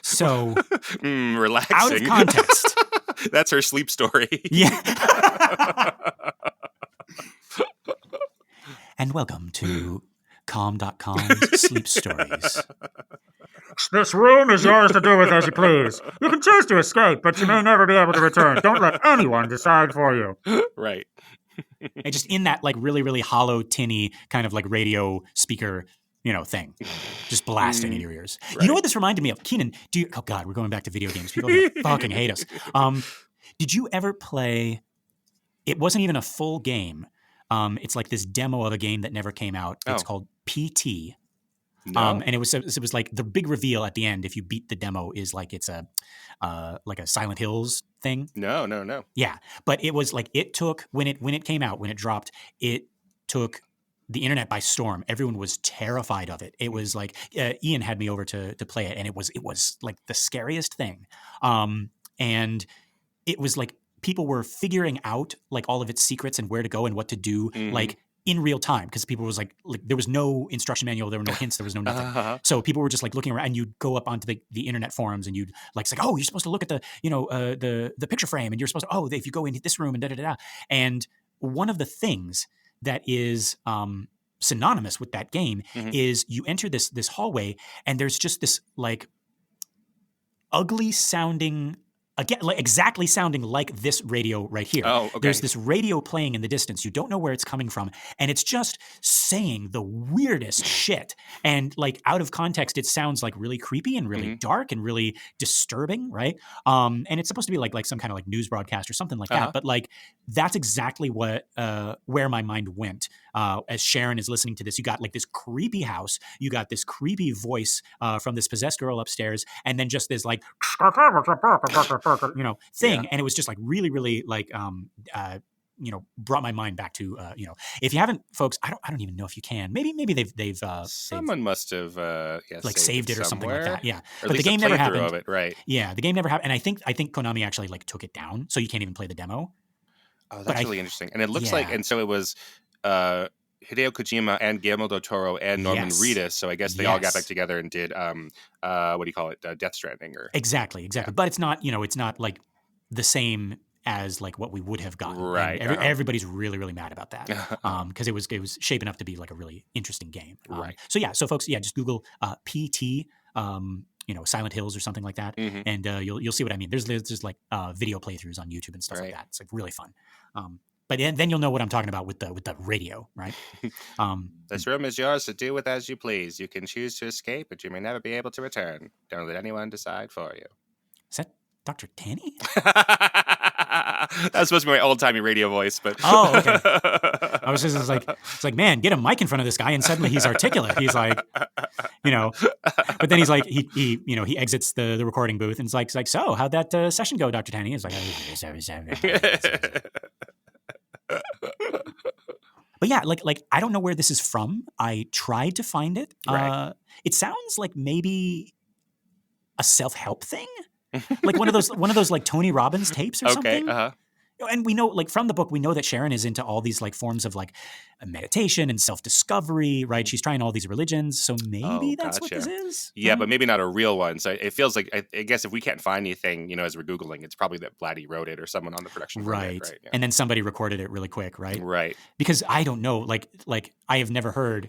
So, relaxing. Out of context. That's her sleep story. Yeah. And welcome to Calm.com's Sleep Stories. This room is yours to do with as you please. You can choose to escape, but you may never be able to return. Don't let anyone decide for you. Right. And just in that like really, really hollow, tinny kind of like radio speaker, thing, just blasting in your ears. Right. You know what this reminded me of? Keenan, oh God, we're going back to video games. People are gonna fucking hate us. Did you ever play, it wasn't even a full game. It's like this demo of a game that never came out. It's called PT. No. And it was like the big reveal at the end. If you beat the demo, is like it's a like a Silent Hills thing. No. Yeah, but it was like it took when it came out, when it dropped, it took the internet by storm. Everyone was terrified of it. It was like Ian had me over to play it, and it was like the scariest thing. And it was like people were figuring out like all of its secrets and where to go and what to do, like in real time, because people was like there was no instruction manual, there were no hints, there was no nothing. So people were just like looking around, and you'd go up onto the internet forums, and you'd like say, oh, you're supposed to look at the the picture frame, and you're supposed to if you go into this room and da da da. And one of the things that is synonymous with that game is you enter this hallway, and there's just this like ugly sounding. Again, like exactly sounding like this radio right here. Oh, okay. There's this radio playing in the distance. You don't know where it's coming from. And it's just saying the weirdest shit. And like out of context, it sounds like really creepy and really dark and really disturbing, right? And it's supposed to be like some kind of like news broadcast or something like that. But like that's exactly what where my mind went as Sharon is listening to this. You got like this creepy house, you got this creepy voice from this possessed girl upstairs, and then just this like thing, and it was just like really, really like brought my mind back to if you haven't, folks, I don't even know if you can. Maybe they've someone must have like saved it or something like that. Yeah, or but the game never happened. Of it, right? Yeah, the game never happened, and I think Konami actually like took it down, so you can't even play the demo. Oh, that's really interesting. And it looks like, and so it was Hideo Kojima and Guillermo del Toro and Norman Reedus. So I guess they all got back together and did what do you call it, Death Stranding, or exactly. But it's not it's not like the same as like what we would have gotten. Right. Everybody's really, really mad about that because it was shaping up to be like a really interesting game. Right. So folks, just Google PT. Silent Hills or something like that, and you'll see what I mean. There's like video playthroughs on YouTube and stuff like that. It's like really fun. But then you'll know what I'm talking about with the radio, right? This room is yours to do with as you please. You can choose to escape, but you may never be able to return. Don't let anyone decide for you. Is that Dr. Tanny? That's supposed to be my old-timey radio voice, but oh, okay. I was just it's like, man, get a mic in front of this guy, and suddenly he's articulate. He's like, but then he's like, he exits the recording booth, and it's like, so how'd that session go, Dr. Tanny? He's like, but yeah, like I don't know where this is from. I tried to find it. Right. It sounds like maybe a self-help thing. Like one of those like Tony Robbins tapes or something. And we know, like from the book, we know that Sharon is into all these like forms of like meditation and self-discovery, right? She's trying all these religions, so maybe that's what this is. Yeah, but maybe not a real one. So it feels like, I guess if we can't find anything, as we're Googling, it's probably that Blatty wrote it or someone on the production. Right. Yeah. And then somebody recorded it really quick, right? Right. Because I don't know, like I have never heard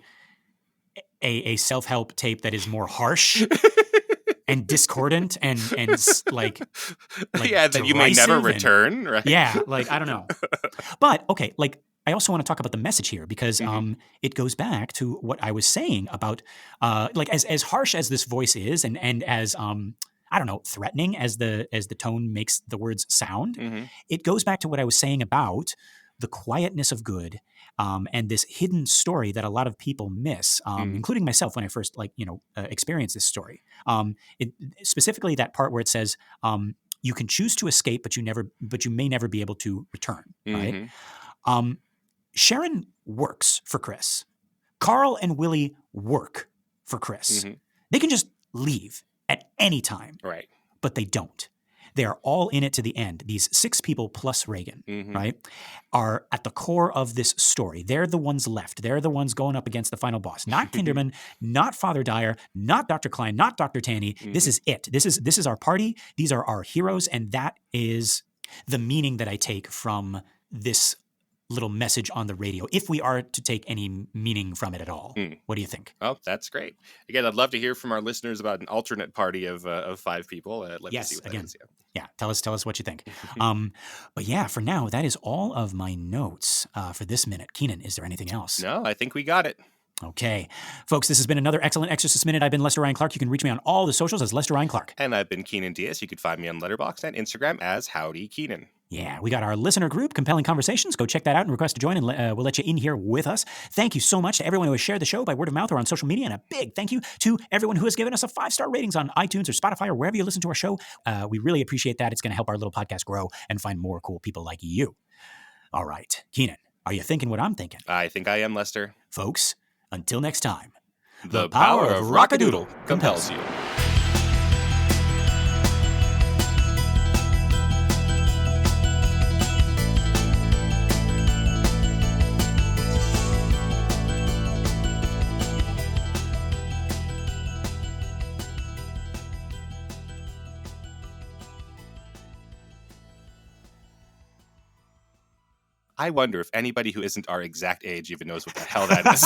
a self-help tape that is more harsh and discordant and like that you may never return, right? Yeah, like I don't know. But okay, like I also want to talk about the message here because it goes back to what I was saying about like as harsh as this voice is and as I don't know, threatening as the tone makes the words sound, it goes back to what I was saying about the quietness of good and this hidden story that a lot of people miss, including myself when I first experienced this story. Specifically that part where it says you can choose to escape, but you may never be able to return. Right? Sharon works for Chris. Carl and Willie work for Chris. They can just leave at any time, right? But they don't. They are all in it to the end. These 6 people plus Reagan, right, are at the core of this story. They're the ones left. They're the ones going up against the final boss. Not Kinderman, not Father Dyer, not Dr. Klein, not Dr. Tanny. This is it. This is our party. These are our heroes, and that is the meaning that I take from this little message on the radio, if we are to take any meaning from it at all. What do you think? Oh, that's great. Again, I'd love to hear from our listeners about an alternate party of 5 people. Let me see what that is. Yeah, tell us what you think. But yeah, for now, that is all of my notes for this minute. Keenan, is there anything else? No, I think we got it. Okay. Folks, this has been another excellent Exorcist Minute. I've been Lester Ryan Clark. You can reach me on all the socials as Lester Ryan Clark. And I've been Keenan Diaz. You can find me on Letterboxd and Instagram as Howdy Keenan. Yeah, we got our listener group, Compelling Conversations. Go check that out and request to join, and we'll let you in here with us. Thank you so much to everyone who has shared the show by word of mouth or on social media, and a big thank you to everyone who has given us a 5-star ratings on iTunes or Spotify or wherever you listen to our show. We really appreciate that. It's going to help our little podcast grow and find more cool people like you. All right, Keenan, are you thinking what I'm thinking? I think I am, Lester. Folks, until next time, the power of Rockadoodle compels you. I wonder if anybody who isn't our exact age even knows what the hell that is.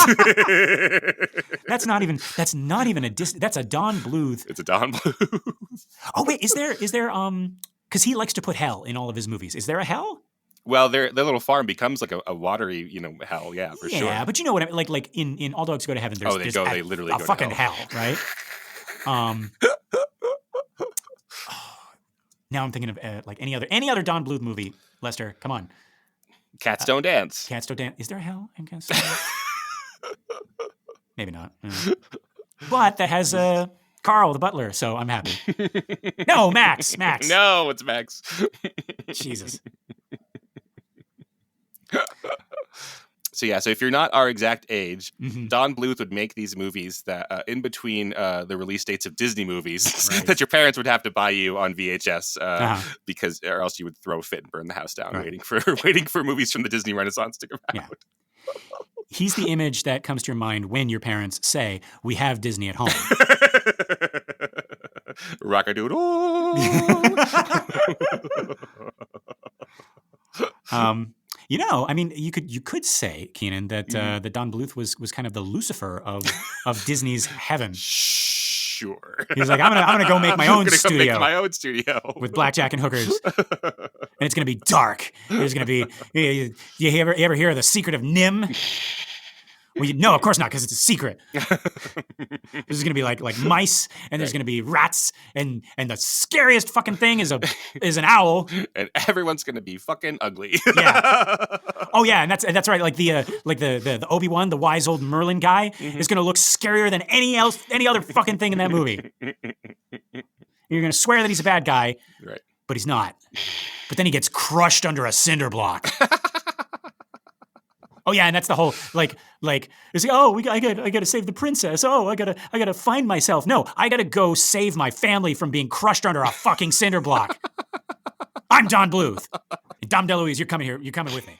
That's not even that's a Don Bluth. It's a Don Bluth. Oh wait, is there because he likes to put hell in all of his movies. Is there a hell? Well, their little farm becomes like a watery, hell. Yeah, for sure. Yeah, but you know what I mean? Like in All Dogs Go to Heaven, they literally go to fucking hell. right? Now I'm thinking of like any other Don Bluth movie. Lester, come on. Cats Don't Dance. Cats Don't Dance. Is there a hell in Cats Don't Dance? Maybe not. But that has Carl the butler, so I'm happy. No, Max. No, it's Max. Jesus. So if you're not our exact age, Mm-hmm. Don Bluth would make these movies that in between the release dates of Disney movies that your parents would have to buy you on VHS because, or else you would throw a fit and burn the house down waiting for movies from the Disney Renaissance to come out. Yeah. He's the image that comes to your mind when your parents say, "We have Disney at home." Rock-a-doodle. I mean, you could say, Keenan, that that Don Bluth was kind of the Lucifer of Disney's heaven. Sure. He was like, I'm gonna go make my own studio. Make my own studio with blackjack and hookers, and it's gonna be dark. There's gonna be. You ever hear of the secret of Nim? Well, no, of course not, because it's a secret. There's gonna be like mice, and there's gonna be rats, and the scariest fucking thing is an owl, and everyone's gonna be fucking ugly. Yeah. Oh yeah, and that's right. Like the Obi-Wan, the wise old Merlin guy, is gonna look scarier than any other fucking thing in that movie. You're gonna swear that he's a bad guy, right? But he's not. But then he gets crushed under a cinder block. Oh yeah, and that's the whole like it's like, I gotta save the princess. Oh, I gotta find myself. No, I gotta go save my family from being crushed under a fucking cinder block. I'm Don Bluth. Dom DeLuise, you're coming here. You're coming with me.